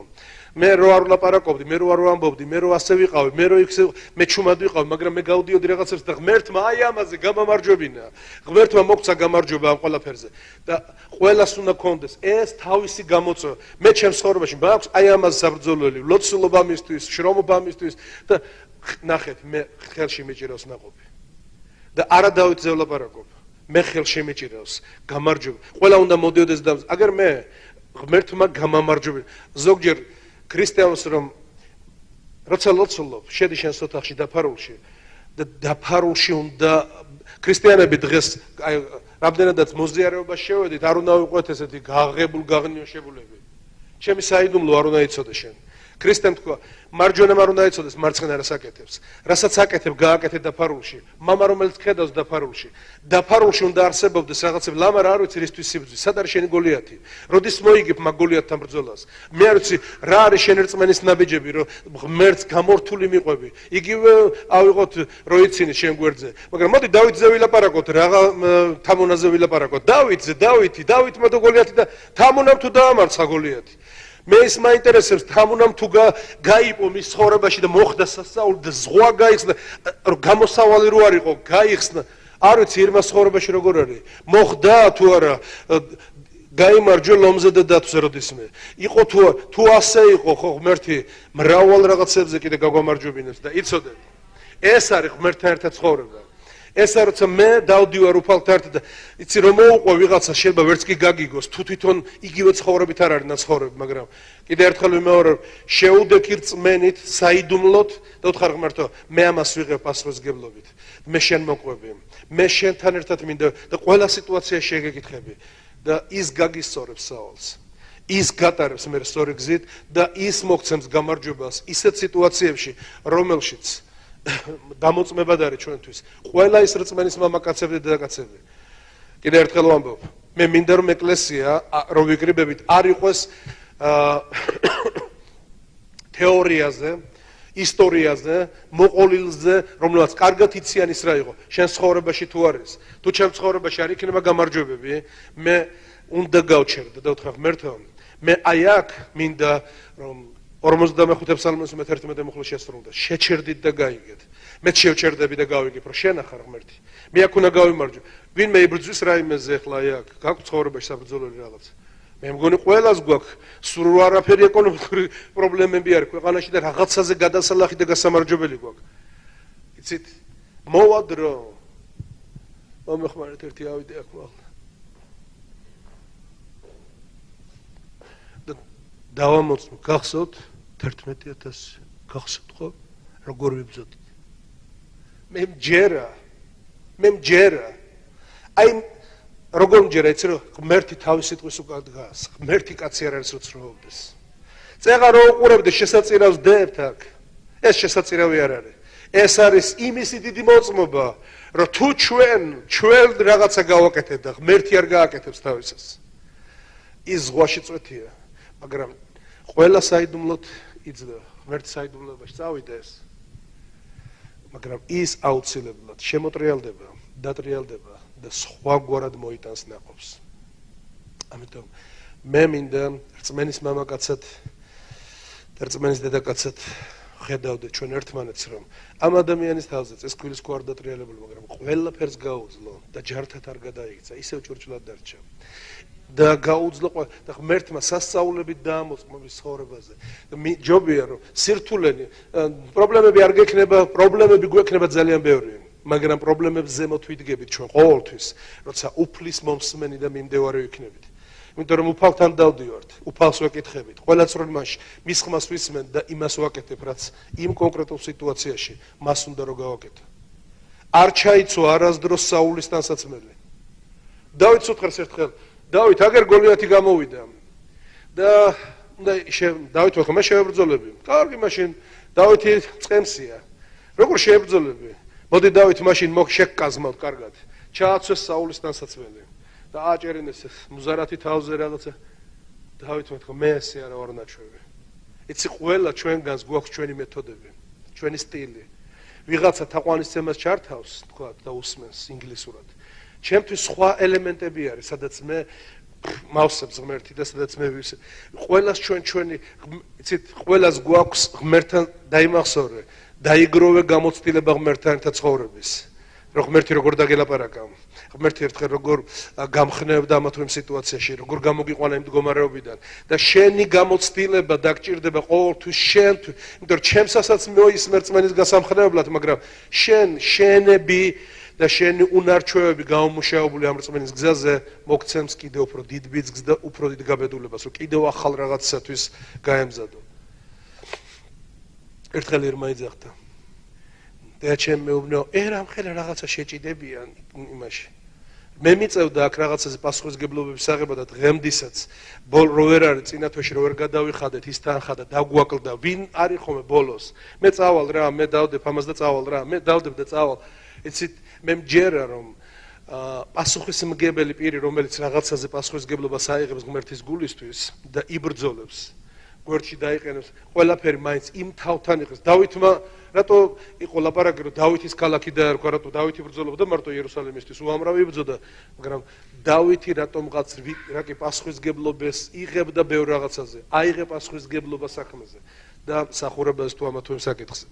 მე რო არ ვლაპარაკობდი, მე რო არ ვამბობდი, მე რო ასე ვიყავი, მე რო იქ მე ჩუმად ვიყავი, მაგრამ მე გავდიოდი რაღაცებს და ღმერთმა აი ამაზე გამამარჯვებინა. ღმერთმა მოგცა გამარჯვება ამ ყველაფერზე და ყველას უნდა კონდეს ეს თავისი გამოწვევა. მე ჩემს ცხოვრებაში მაქვს აი ამაზე საბრძოლველი, ლოცულობა მისთვის, შრომობა მისთვის და ნახეთ, მე ხელში მეჭირავს ნაყოფი. და არა დავითზე ვლაპარაკობ. მე ხელში მეჭირავს გამარჯვება. ყველა უნდა მოდიოდეს და აგერ მე ღმერთმა გამამარჯვებინა. ზოგჯერ ქრისტიანს რომ როცა ლოცულობ, შედი შენ ოთახში დაფარულში და დაფარულში უნდა ქრისტიანები დღეს აი რამდენადაც მოზიარეობას შევედით, არ უნდა ვიყვეთ ესეთი გაღნიოშებულები. ჩემი საიდუმლო არ უნდა იცოდე შენ. ქრისტემ თქვა, მარჯვენამ არ უნდა იცოდეს, მარცხენა რას აკეთებს. რასაც აკეთებ, გააკეთე დაფარულში. მამა რომელიც ხედავს დაფარულში. დაფარულში უნდა არსებობდეს რაღაცები, ლამ არ ვიცი რისთვის სიბრძვი. სად არის შენი გოლიათი? როდის მოიგებ მაგ გოლიათთან ბრძოლას? მე არ ვიცი რა არის შენი რწმენის ნაბიჯები, რომ ღმერთს გამორთული მიყვები. იგივე ავიღოთ რო იცინი შენ გვერდზე. მაგრამ მოდი დავითზე ვილაპარაკოთ, რაღა თამონაზე ვილაპარაკოთ. დავითმა თუ გოლიათი და თამონამ თუ დაამარცხა გოლიათი. მე ის მაინტერესებს თამუნამ თუ გაიყო მის ცხოვრებაში და მოხდა სასწაული და ზღვა გაიხსნა, რომ გამოსავალი რო არ იყო, გაიხსნა. არ ვიცი ირმას ცხოვრებაში როგორ არის. მოხდა თუ არა გაიმარჯვე ლომზე და დათვზე როდისმე. იყო თუ ასე იყო, ხო ღმერთი მრავალ რაღაცებზე კიდე გაგვამარჯვებინებს და იცოდეთ. ეს არის ღმერთთან ერთად ცხოვრება. ეს არის როცა მე დავდივარ უფალთან ერთად და იცი რომ მოუყვა ვიღაცა შეიძლება ვერც კი გაგიგოს თუ თვითონ იგივე ცხოვრებით არ არის ნაცხოვრები, მაგრამ კიდე ერთხელ ვიმეორებ, შეუდექი რწმენით, საიდუმლოდ და უთხარ ღმერთო, მე ამას ვიღებ პასუხისმგებლობით. მე შენ მოყვები, მე შენთან ერთად მინდა და ყველა სიტუაციაში შეგეკითხები და ის გაგისწორებს სავალს. ის გატარებს მე სწორი გზით და ის მოგცემს გამარჯვებას ისეთ სიტუაციებში, რომელშიც დამოწმებად არის ჩვენთვის. ყველა ის რწმენის მამაკაცები და დედაკაცები. კიდე ერთხელ ვამბობ, მე მინდა რომ ეკლესია რომ ვიკრიბებით არ იყოს თეორიაზე, ისტორიაზე, მოყოლილზე, რომელსაც კარგად იციან ის რა იყო. შენ ცხოვრებაში თუ არის, თუ ჩემ ცხოვრებაში არ იქნება გამარჯვებები, მე უნდა გავჩერდე და ვთქვა ღმერთო, მე აი აქ მინდა რომ 45 ფსალმოს მე 11 მუხლი შესრულდა. შეჩერდით და გაიგეთ. მე შევჩერდები და გავიგებ, რომ შენ ახარ ღმერთი. მე აქ უნდა გავიმარჯვე. ვინმე იბრძვის რაიმეზე ახლა აი აქ, გაქვს ცხოვრებაში საბრძოლელი რაღაც. მე მგონი ყველას გვაქვს სულ არაფერი ეკონომიკური პრობლემები არის ქვეყანაში და რაღაცაზე გადასალახი და გასამარჯვებელი გვაქვს. იცით? მოვა დრო. მომეხმარეთ ერთი ავიდე აქ მაღლა. დავამოწმ გახსოვთ 11,000 გახსოვთ ხო? როგორ ვიბრძოდით? მე მჯერა. აი როგორ მჯერა, იცი რომ ღმერთი თავის სიტყვის უკან დგას. ღმერთი კაცი არ არის რომ ცნობდეს. წეღა რო უყურებდე შესაწირავს დებთ აქ. ეს შესაწირავი არ არის. ეს არის იმისი დიდი მოწმობა, რომ თუ ჩვენ რაღაცა გავაკეთებ და ღმერთი არ გააკეთებს თავისას. ის ზღვაში წვეთია. მაგრამ ყველა საიდუმლოდ იძლევა. ღმერთი საიდუმლოებაში წავიდა ეს. მაგრამ ის აუცილებლად შემოტრიალდება, დატრიალდება და სხვაგვარად მოიტანს ნაყოფს. ამიტომ მე მინდა რწმენის მამაკაცად და რწმენის დედაკაცად ხედავდე ჩვენ ერთმანეთს, რომ ამ ადამიანის თავზე წესქვილის ხო არ დატრიალებული, მაგრამ ყველაფერს გაუძლო და ჯართად არ გადაიქცა, ისევ ჭურჭლად დარჩა. და გაუძლო და ღმერთმა სასწაულებით დაამოწმების ცხოვრებაზე. ჯობია რომ სირთულენი, პრობლემები არ გექნება, პრობლემები გვექნება ძალიან ბევრი, მაგრამ პრობლემებს ზემოთ ვიდგებით ჩვენ ყოველთვის, როცა უფლის მომსმენი და მიმდევარი ვიქნებით. იმიტომ რომ უფალთან დავდივართ, უფალს ვეკითხებით, ყველა წრომაში მის ხმას ვისმენ და იმას ვაკეთებ, რაც იმ კონკრეტულ სიტუაციაში მას უნდა რომ გავაკეთო. არ ჩაიცვა არასდროს საულის თანსაცმელი. დავითს უთხრეს ერთხელ, დავით აგერ გოლიათი გამოვიდა და დავით ხო მე შევებრძოლები. კარგი, მაშინ დავითი წემსია. როგორ შევებრძოლები? მოდი დავით მაშინ შეკკაზმავთ კარგად. ჩააცვეს საულის თანსაცმელი. და აჭერინეს მუზარათი თავზე რაღაცა. დავით მეთქო მე ესე არა ვარ ნაჩვევი. იცი ყველა ჩვენგანს გვაქვს ჩვენი მეთოდები, ჩვენი სტილი. ვიღაცა თაყვანისცემას ჩართავს, თქვა და უსმენს ინგლისურად. ჩემთვის სხვა ელემენტები არის, სადაც მე მავსებს ღმერთი და სადაც მე ყველას ჩვენი, იცით, ყველას გვაქვს ღმერთთან დაიმახსოვრე, დაიგროვე გამოცდილება ღმერთთან ერთად ცხოვრების. რომ ღმერთი როგორ დაგელაპარაკა, ღმერთი ერთხელ როგორ გამხნევდა ამა თუ იმ სიტუაციაში, როგორ გამოგიყვანა იმ მდგომარეობიდან და შენი გამოცდილება დაგჭირდება ყოველთვის შენთვის, იმიტომ რომ ჩემსასაც მოისმენ რწმენის გასამხნევებლად, მაგრამ შენები და შენი უნარჩვევები გამომუშავებული ამ რწმენის გზაზე მოგცემს კიდევ უფრო დიდ ბიძგს და უფრო დიდ გაბედულებას, რომ კიდევ ახალ რაღაცისათვის გაემზადო. ერთხელ ერმა იძახდა და ჩემ მეუბნეო, რამხელა რაღაცა შეჭიდებიან იმაში. მე მიწევდა აქ რაღაცაზე პასუხისგებლობების აღება და დღემდისაც რო ვერ არის წინა თვეში რო ვერ გადავიხადეთ, ის თანხადა დაგვაკლდა, ვინ არის ხოლმე ბოლოს. მე წავალ რა, მე დავდებ ამას და წავალ რა, მე დავდებ და წავალ. იცით, მე მჯერა რომ პასუხისმგებელი პირი, რომელიც რაღაცაზე პასუხისგებლობას აიღებს ღმერთის გულისთვის და იბრძოლებს, გვერდში დაიყენებს, ყველაფერი მაინც იმ თავთან იყეს. დავითმა რატო იყო ლაპარაკი, რომ დავითის ქალაქი დაერქვა, რატო დავითი ბრძოლობდა მარტო იერუსალიმისთვის, უამრავი იბრძოდა, მაგრამ დავითი რატომღაც რაკი პასუხისგებლობას იღებდა ბევრ რაღაცაზე, აიღე პასუხისგებლობა საქმეზე და სახურებაზე თუ ამა თუ იმ საკითხზე.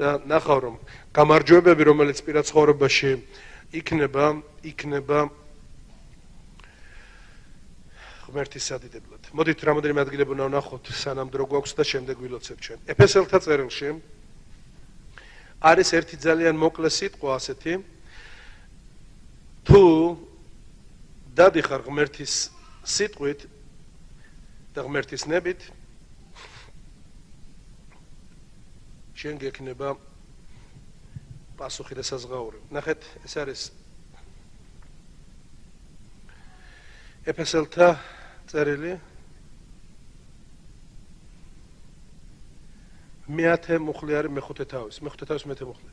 და ნახავ რომ გამარჯვებები, რომელიც პირად ცხოვრებაში იქნება ღმერთის სადიდებლად. მოდით რამოდენიმე ადგილები უნდა ვნახოთ, სანამ დრო გვაქვს და შემდეგ ვილოცებ ჩვენ. ეფესელთა წერილში არის ერთი ძალიან მოკლე სიტყვა ასეთი, თუ დადიხარ ღმერთის სიტყვით და ღმერთის ნებით, შენ გექნება პასუხი და საზღაური. ნახეთ, ეს არის ეფესელთა წერილი მეათე მუხლი არის მეხუთე თავის მეთე მუხლი.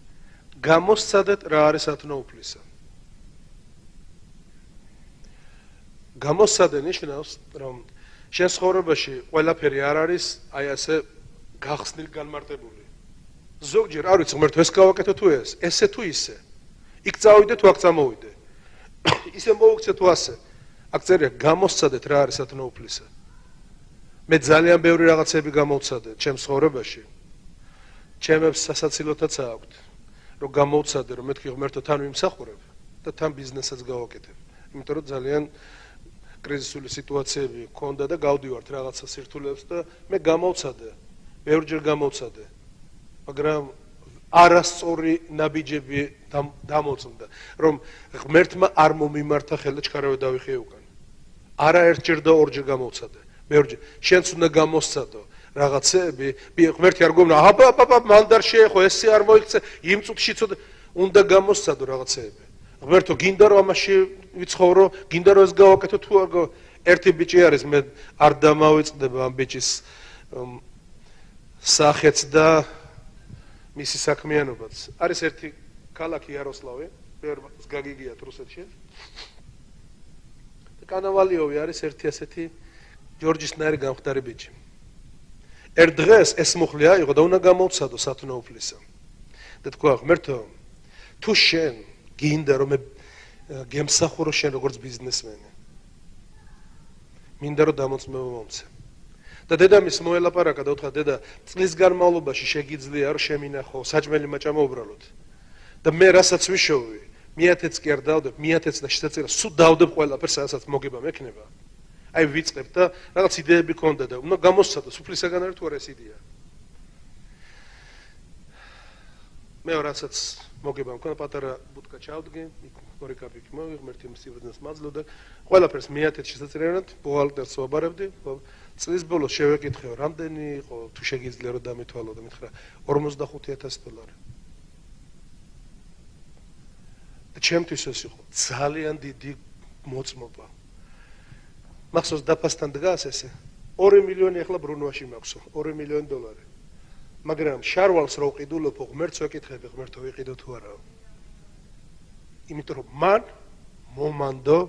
გამოსცადეთ რა არის სათნო უფლისა. გამოსცადე ნიშნავს, რომ შენ ცხოვრებაში ყველაფერი არ არის აი ასე გახსნილ განმარტებული. ზოგჯერ არ ვიცი ღმერთო ეს გავაკეთე თუ ესე თუ ისე. იქ წავიდე თუ აქ წამოვიდე. ისე მოვიქცე თუ ასე. აქ წერია გამოსცადეთ რა არის სათნო უფლისა. მე ძალიან ბევრი რაღაცები გამოვცადე ჩემს ცხოვრებაში. ჩემებს სასაცილოთაც აქვთ, რომ გამოვცადე, რომ მეთქი ღმერთო თან ვიმსახურებ და თან ბიზნესაც გავაკეთებ. იმიტომ რომ ძალიან კრიზისული სიტუაციები ჰქონდა და გავდივართ რაღაცა სირთულეებს და მე გამოვცადე, ბევრჯერ გამოვცადე, მაგრამ არასწორი ნაბიჯები დამოწმდა, რომ ღმერთმა არ მომიმართა ხელ და ჩქარავე დავიხიე უკან. არაერთჯერ და ორჯერ გამოვცადე, ბევრჯერ. შენც უნდა გამოსცადო რაღაცეები, ღმერთი არ გომნა, აბა, მან და შეეხო, ესე არ მოიქცე, იმ წუთში ცოტა უნდა გამოსცადო რაღაცეები. ღმერთო, გინდა რომ ამაში ვიცხოვრო, გინდა რომ ეს გავაკეთო თუ არ ერთი ბიჭი არის, მე არ დამავიწყდება ამ ბიჭის სახეც და მისი საქმიანობაც. არის ერთი ქალაქი იაროსლავი, ბევრს გაგიგიათ რუსეთში. და კანავალიოვი არის ერთი ასეთი ჯორჯისნაირი გამხდარი ბიჭი. ერთ დღეს ეს მუხლი აიღო და უნდა გამოვცადო სათნო უფლისა. და თქვა ღმერთო თუ შენ გინდა რომ მე გემსახურო შენ როგორც ბიზნესმენი მინდა რომ დამოწმება მომცე და დედამის მოელაპარაკა და უთხრა დედა წლის განმავლობაში შეგიძლია რომ შემინახო საჭმელი მაჭა მოუბრალოდ და მე რასაც ვიშოვი 1000-ს კი არ დავდებ 1000-ს და შესაძლოა სულ დავდებ ყველაფერს რასაც მოგება მექნება აი ვიწყებ და რაღაც იდეები ქონდა და უნდა გამოსცადო სუფლისაგან არის თუ არა ეს იდეა მე რასაც მოგება მქონდა პატარა ბუტკა ჩავდგე იქ ორი კაპიკი მოვიღმერთი მსივრდნას მაძლო და ყველაფერს 1000-ს შესაძლებლად ბუღალტერს ვაბარებდი წლის ბოლოს შევეკითხე რამდენი იყო თუ შეგიძლია რომ დამეთვალო და მითხრა $45000 და ჩემთვის ეს იყო ძალიან დიდი მოწმობა მახსოვს დაფასთან დგას ესე 2 მილიონი ახლა ბრუნვაში მაქვსო $2 მილიონი მაგრამ შარვალს რო ვყიდულობ ღმერთს ვეკითხები ღმერთო ვიყიდო თუ არა იმიტომ რომ მან მომანდო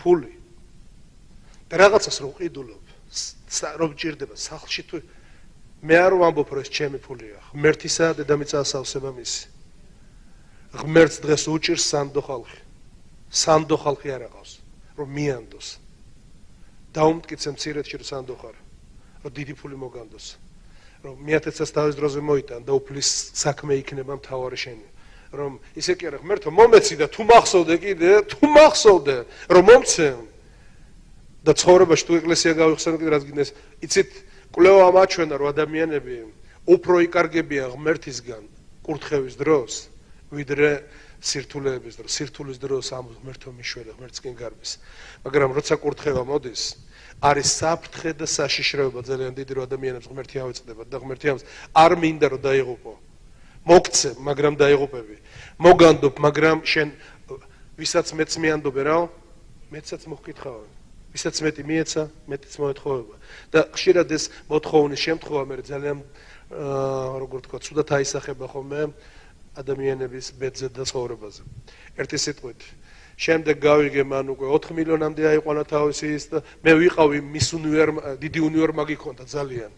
ფული და რაღაცას რო ვყიდულობ რომ ჭირდება სახლში თუ მე არ ვამბობ რომ ეს ჩემი ფულია ღმერთისა და დედამიწა ასავსება მისი ღმერთს დღეს უჭირს სანდო ხალხი არ აყავს რომ მიანდოს დაუმტკიცე მცირედში რომ სანდო ხარ რომ დიდი ფული მოგანდოს რომ 1000-ს თავის დროზე მოიტან და უფლის საქმე იქნება მთავარი შენი რომ ისე კი არა ღმერთო მომეცი და თუ მახსოვდე კიდე თუ მახსოვდე რომ მომცე და ცხოვრებაში თუ ეკლესია გავიხსენო კიდე რაც გინდეს იცით კვლევა ამაჩვენა რომ ადამიანები უფრო იკარგებიან ღმერთისგან კურთხევის დროს ვიდრე სირთულეების დროს სირთულის დროს ამ ღმერთო მიშვერე ღმერთსკენ გარბის მაგრამ როცა კურთხევა მოდის არის საფრთხე და საშიშროება ძალიან დიდი რომ ადამიანებს ღმერთი ავეწყდება და ღმერთი ამს არ მინდა რომ დაიღუპო მოგცე მაგრამ დაიღუპები მოგანდობ მაგრამ შენ ვისაც მეც მიანდობე რა მეცაც მოგკითხავ ვისაც მეტი მიეცა მეტიც მოეთხოვება და ხშირად ეს მოთხოვნის შემთხვევა მე ძალიან როგორ თქვა ცუდად აისახება ხოლმე ადამიანების ბედზე და ცხოვრებაზე ერთი სიტყვით შემდეგ გავიგე მან უკვე 4 მილიონამდე აიყვანა თავისი ის და მე ვიყავი მის დიდი უნივერმაგი ქონდა ძალიან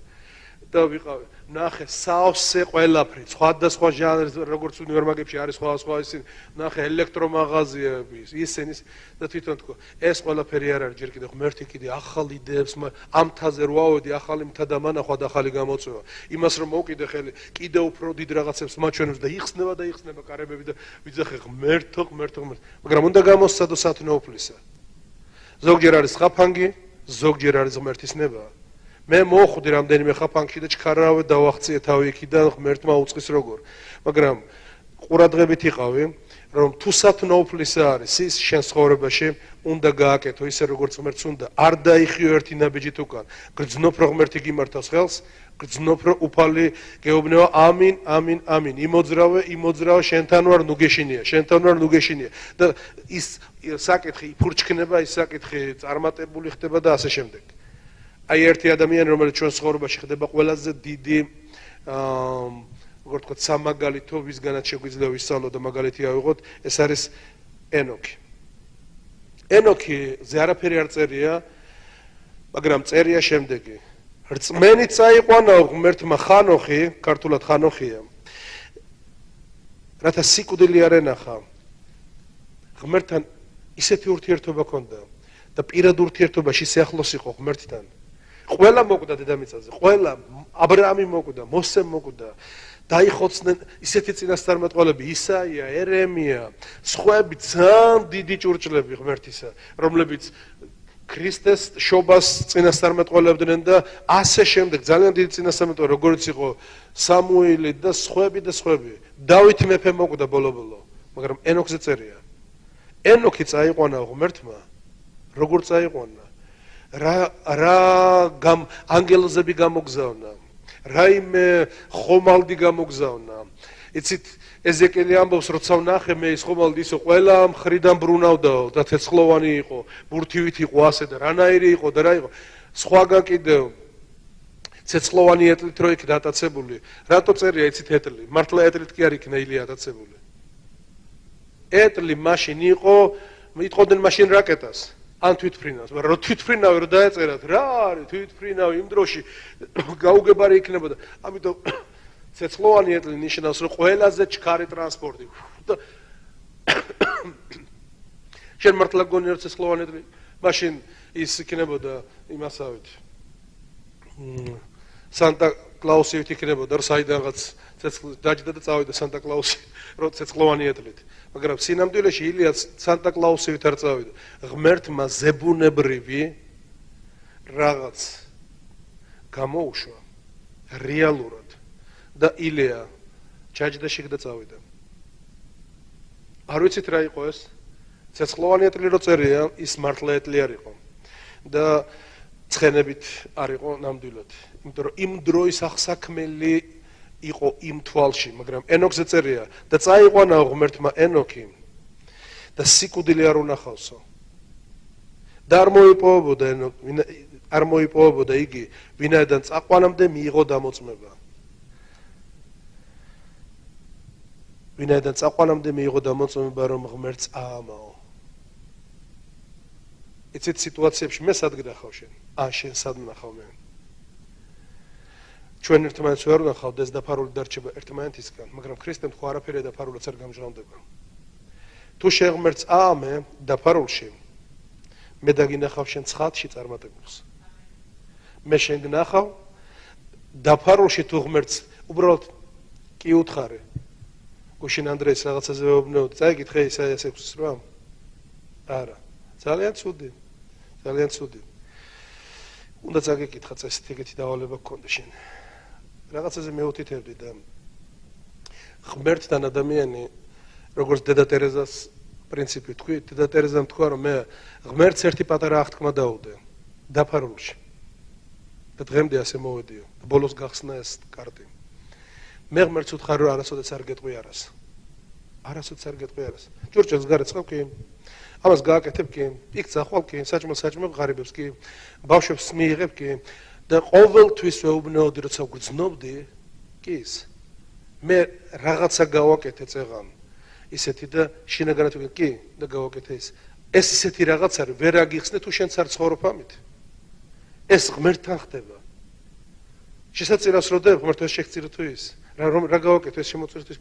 და ვიყავი ნახე სავსე ყველაფერი სხვადასხვა ჟანრის როგორც უნივერმაგებში არის სხვა ისინი ნახე ელექტრომაღაზიები ისინი და თვითონ თქო ეს ყველაფერი არ არის ჯერ კიდევ ღმერთი კიდე ახალ იდეებს ამ თაზე რო ავედი ახალი მთა დამანახვა და ახალი გამოწვევა იმას რომ მოვკიდე ხელი კიდე უფრო დიდ რაღაცებს მაჩვენებს და იხსნება კარებები და ვიძახე ღმერთო მაგრამ უნდა გამოსცადო სათნოუფლისა ზოგჯერ არის ხაფანგი ზოგჯერ არის ღმერთის ნება მე მოხვდი რამდენიმე ხაფანგში და ჩქარავე დავახციე თავი იქიდან ღმერთმა უწყის როგორ მაგრამ ყურადღებით იყავი რომ თუ სათნოუფლისა არის ის შენ ცხოვრებაში უნდა გააკეთო ისე როგორც ღმერთს უნდა არ დაიხიო ერთი ნაბიჯით უკან გრძნობ რომ ღმერთი გიმართავს ხელს გრძნობ რომ უფალი გეუბნება ამინ იმოძრავე შენთან ვარ ნუ გეშინია და ის საკითხი იფურჩქნება ის საკითხი წარმატებული ხდება და ასე შემდეგ აი ერთი ადამიანი რომელიც ჩვენ ცხოვრებაში ხდება ყველაზე დიდი როგორ თქვა სამაგალითო ვისგანაც შეგვიძლია ვისწავლო და მაგალითი ავიღოთ ეს არის ენოქიზე არაფერი არ წერია მაგრამ წერია შემდეგი რწმენით წაიყვანა ღმერთმა ხანოხი ქართულად ხანოხია რათა სიკვდილი არ ენახა ღმერთთან ისეთი ურთიერთობა ჰქონდა და პირად ურთიერთობაში სიახლოს იყო ღმერთთან ყველა მოკვდა დედამიწაზე ყველა აბრაამი მოკვდა მოსე მოკვდა დაიხოცნენ ისეთი წინასწარმეტყველები ისაია ერემია სხვაები ძალიან დიდი ჭურჭლები ღმერთისა რომლებიც ქრისტეს შობას წინასწარმეტყველებდნენ და ასე შემდეგ ძალიან დიდი წინასწარმეტყველი როგორც იყო სამუელი და სხვაები დავითი მეფე მოკვდა ბოლო მაგრამ ენოქზე წერია ენოქი წაიყვანა ღმერთმა როგორ წაიყვანა რა ანგელოზები გამოგზავნა რაიმე ხომალდი გამოგზავნა იცით ეზეკიელი ამბობს როცა ვნახე მე ის ხომალდი ისო ყველა მხრიდან ბრუნავდაო და თეცხლოვანი იყო ბურთივით იყო ასე და რანაირი იყო და რა იყო სხვაგან კიდევ ცეცხლოვანი ეტლით რო იქ დატაცებული რატო წერია იცით ეტლი მართლა ეტლით კი არ იქნა ილია დატაცებული ეტლი მაშინ იყო იტყოდნენ მაშინ რაკეტას ან თვითფრინავს, მაგრამ რომ თვითფრინავი რომ დაეწერათ, რა არის თვითფრინავი იმ დროში გაუგებარი იქნებოდა. ამიტომ ცეცხლოვანი ეტლი ნიშნავს, რომ ყველაზე ჩქარი ტრანსპორტი. შენ მართლა გონი რომ ცეცხლოვანი ეტლი, მაშინ ის იქნებოდა იმასავით. სანტა კლაუსივით იქნებოდა, რომ საიდანღაც ცეცხლი დაჯდა და წავიდა სანტა კლაუსი, რომ ცეცხლოვანი ეტლით. მაგრამ სინამდვილეში ილიაც სანტა კლაუსივით არ წავიდა. ღმერთმა ზებუნებრივი რაღაც გამოუშვა რეალურად და ილია ჩაჯდა შეგდა წავიდა. არ ვიცით რა იყო ეს? ცეცხლოვანი ეტლი რო წერია, ის მართლა ეტლი არ იყო. და ცხენებით არ იყო ნამდვილად. იმიტომ რომ იმ დროის აღსაქმელი იყო იმ თვალში, მაგრამ ენოქზე წერია და წაიყვანაო ღმერთმა ენოქი და სიკვდილი არ უნახავსო. და არ მოიპოვებოდა იგი, ვინაიდან წაყვანამდე მიიღო დამოწმება. ვინაიდან წაყვანამდე მიიღო დამოწმება, რომ ღმერთს აამაო. იცით სიტუაციებში მე სად გნახავ შენ? ან შენ სად ვნახავ მე? ჩვენ ერთმანეთს ვერ ვნახავთ, ეს დაფარული დარჩება ერთმანეთისგან, მაგრამ ქრისტემ ხო არაფერი დაფარულიც არ გამჟღავნდება. თუ შენ ღმერთს აამე დაფარულში, მე დაგინახავ შენ ცხადში წარმატებულს. მე შენ გნახავ დაფარულში თუ ღმერთს უბრალოდ კი უთხარი. გუშინ ანდრეის რაღაცაზე ვეუბნეოდი, წაიგითხე ისაიას 6:8? არა. ძალიან ცუდი. ძალიან ცუდი. უნდა წაგეკითხა წესით ეგეთი დავალება გქონდა შენ. რაღაცაზე მეუთითებდი და ღმერთთან ადამიანი როგორც დედა ტერეზას პრინციპი თქვი, დედა ტერეზამ თქვა რომ მე ღმერთს ერთი პატარა აღთქმა დაუდე დაფარულში. და დღემდე ასე მოვედიო. ბოლოს გახსნა ეს კარტი. მე ღმერთს ვთხარ რომ არასოდეს არ გეტყვი არას. არასოდეს არ გეტყვი არას. ჭურჭელს გარეცხავ კი. ამას გააკეთებ კი, იქ წახვალ კი, საჭმელ ღარიბებს კი, ბავშვებს მიიღებ კი და ყოველთვის ვეუბნეოდი როცა გრძნობდი, კი ის. მე რაღაცა გავაკეთე წეღან. ისეთი და შინაგანად ვიგე კი და გავაკეთე ის. ეს ისეთი რაღაც არის, ვერ აგიხსნე თუ შენც არ ცხოვრობ ამით. ეს ღმერთთან ხდება. შესაძლოა რომ და ღმერთო ეს შეგწირო თუ ის. რა გავაკეთე ეს შემოწირეთ ის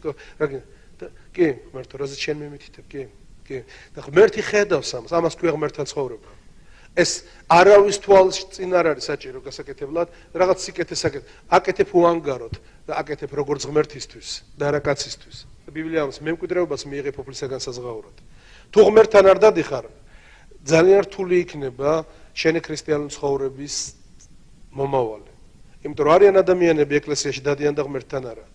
და კი, ღმერთო, რაზეც შენ მიმითითებ, კი. და ღმერთი ხედავს ამას ქვია ღმერთთან ცხოვრება. ეს არავის თვალს წინ არ არის საჭირო გასაკეთებლად, რაღაც სიკეთეს აკეთებ უანგაროდ და აკეთებ როგორც ღმერთისთვის და არა კაცისთვის. ბიბლია ამას მემკვიდრეობას მიიღე ოფლისაგან საზღაურად. თუ ღმერთთან არ დადიხარ, ძალიან რთული იქნება შენი ქრისტიანული ცხოვრების მომავალი. იმიტომ რომ არიან ადამიანები ეკლესიაში დადიან და ღმერთთან არა.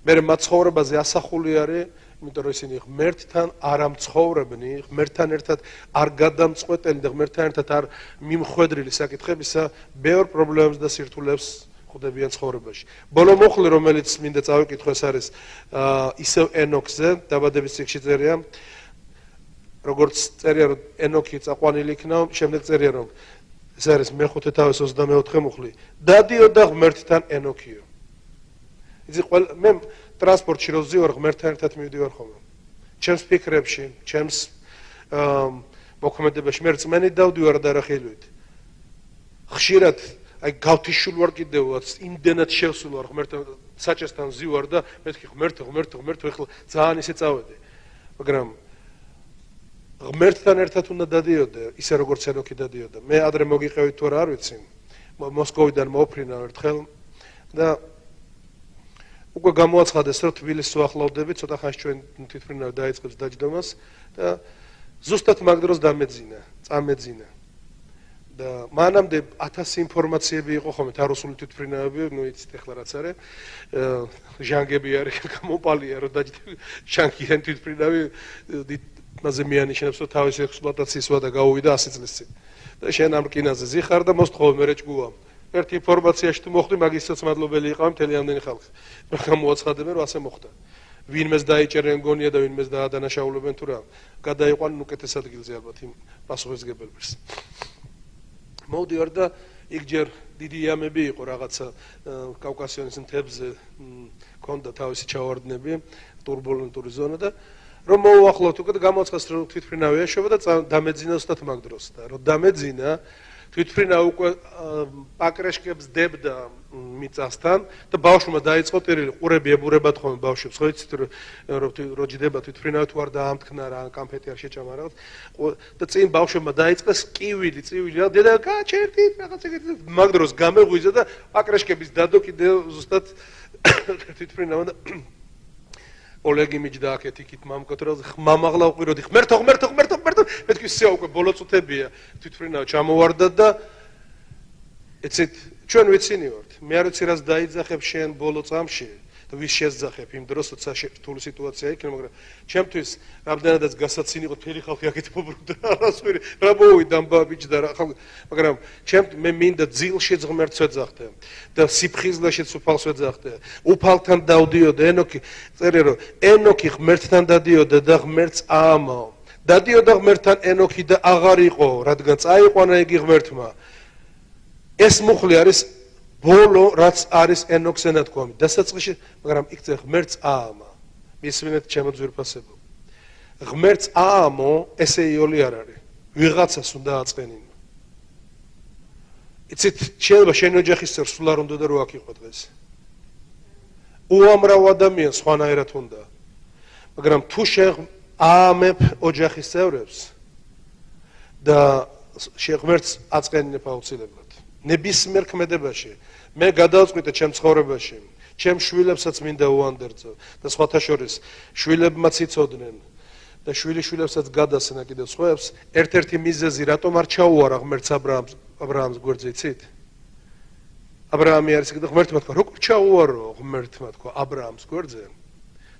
მე მათ ცხოვრებაზე ასახული არის იმიტომ რომ ისინი ღმერთთან არ ამცხოვრებნი, ღმერთთან ერთად არ გადამწყვეტენი და ღმერთთან ერთად არ მიმხვედრილი საკითხებისა, ბევრ პრობლემებს და სირთულეებს ხვდებიან ცხოვრებაში. ბოლო მოხლე, რომელიც მინდა წავიკითხო, ეს არის ისევ ენოქზე, დაბადების წიგნში წერია, როგორც წერია, რომ ენოქი წაყვანილი იქნა, შემდეგ წერია, რომ ეს არის მე-5 თავის 24 მუხლი. დადიოდა ღმერთთან ენოქიო. იცი მე ტრანსპორტში რო ვზივარ ღმერთთან ერთად მივდივარ ხოლმე. ჩემს ფიქრებში, ჩემს მოქმედებაში მე რწმენით დავდივარ და არა ხელით. ხშირად აი გავთიშულ ვარ კიდევაც, იმდენად შევსულ ვარ ღმერთთან საჭესთან ვზივარ და მეთქი ღმერთო, ეხლა ძალიან ისე წავედი. მაგრამ ღმერთთან ერთად უნდა დადიოდე, ისე როგორც ენოქი დადიოდა. მე ადრე მოგიყევით თუ არ ვიცი. მოსკოვიდან მოვფრინა ერთხელ და უკვე გამოაცხადეს, რომ თბილისს ვახლავდები, ცოტა ხანში ჩვენ თვითმფრინავი დაიწყებს დაჯდომას და ზუსტად მაგ დროს წამეძინა. და მანამდე 1000 ინფორმაციები იყო ხოლმე, თაროსული თვითმფრინავები, ნუ იცით ეხლა რაც არის, ჟანგები არის, გამოპალია, რომ დაჯდები, ჟანგიან თვითმფრინავი მაზე მიანიშნებს, რომ თავის ექსპლუატაციის ვადა გაუვიდა 100 წლის წინ. და შენ ამ რკინაზე ზიხარ და მოსთხოვე მე რეჭგუამ. ერთი ინფორმაციაში თუ მოხდი, მაგისაც მადლობელი იყავი მთელი ამდენი ხალხი. მაგრამ მოაცხადებენ, რომ ასე მოხდა. ვინმეს დაიჭერენ გონია და ვინმეს დაადანაშაულებენ თუ რა. გადაიყვანენ უკეთეს ადგილზე ალბათ იმ პასუხისმგებელს. მოვდივარ და იქ ჯერ დიდი იამები იყო რაღაცა კავკასიონის მთებზე, ქონდა თავისი ჩავარდნები, ტურბულენტური ზონა და რომ მოვახლოთ უკვე და გამოაცხადეს, რომ თვითმფრინავი ეშვება და დამეძინა უბრალოდ მაგ დროს და რომ დამეძინა თვითფრინა უკვე პაკრეშკებს დებდა მიწასთან და ბავშვმა დაიწყო ტირილი, ყურები ებურებათ ხოლმე ბავშვებს, ხო იცით რომ ჯდება თვითფრინა თუ არ დაამტკნა რა, კამფეტი არ შეჭამა რაღაც და წინ ბავშვმა დაიწყეს წივილი რა, დედა გაჩერდი რაღაც ეგეთი მაგ დროს გამეღვიძა და პაკრეშკების დადო კიდე ზუსტად თვითფრინამა და ოლეგი მიჯდა აქეთ იქით მამკოტრელზე ხმამაღლა უყიროდი ღმერთო მე თქვი ისე უკვე ბოლო წუთებია თვითფრინავა ჩამოვარდა და ეცეთ ჩვენ ვიცინი ვართ მე არ ვიცი რას დაიძახებ შენ ბოლო წამში და ვის შეძახებ იმ დროს როცა რთული სიტუაცია იქნება მაგრამ ჩემთვის რამდენადაც გასაცინი იყო მთელი ხალხი აქეთ მობრუნდა არასვერი რა მოვიდა ამბაბიჯდა რა მაგრამ მე მინდა ძილშიც ღმერთს ვეძახდე და სიფხიზლაშიც უფალს ვეძახდე უფალთან დავდიოდა ენოქი წერე რომ ენოქი ღმერთთან დადიოდა და ღმერთს აამაო დადიოდა ღმერთთან ენოქი და აღარ იყო რადგან წაიყვანა იგი ღმერთმა ეს მუხლი არის ბოლო რაც არის ენოქს ენათქვამი დასაწყისში მაგრამ იქ წერე ღმერთს აამა მისმინეთ ჩემო ძვირფასებო ღმერთს აამო ესე იოლი არ არის ვიღაცას უნდა აწყენინო იცით შეიძლება შენი ოჯახის წევრ სულ არ უნდა და რო აქ იყო დღეს უამრავ ადამიანს სხვანაირად უნდა მაგრამ თუ აამებ ოჯახის წევრებს და ღმერთს აწყენინებ აუცილებლად ნებისმიერ ქმედებაში მე გადავწყვიტე ჩემ ცხოვრებაში ჩემ შვილებსაც მინდა უანდერძო და სხვათა შორის შვილებმაც იცოდნენ და შვილიშვილებსაც გადასცენა კიდევ სხვებს ერთ-ერთი მიზეზი რატომ არ ჩაუარა ღმერთს აბრაამს გვერდზე იცით აბრაამი არის კიდე ღმერთმა თქვა როგორ ჩაუარო ღმერთმა თქვა აბრაამს გვერდზე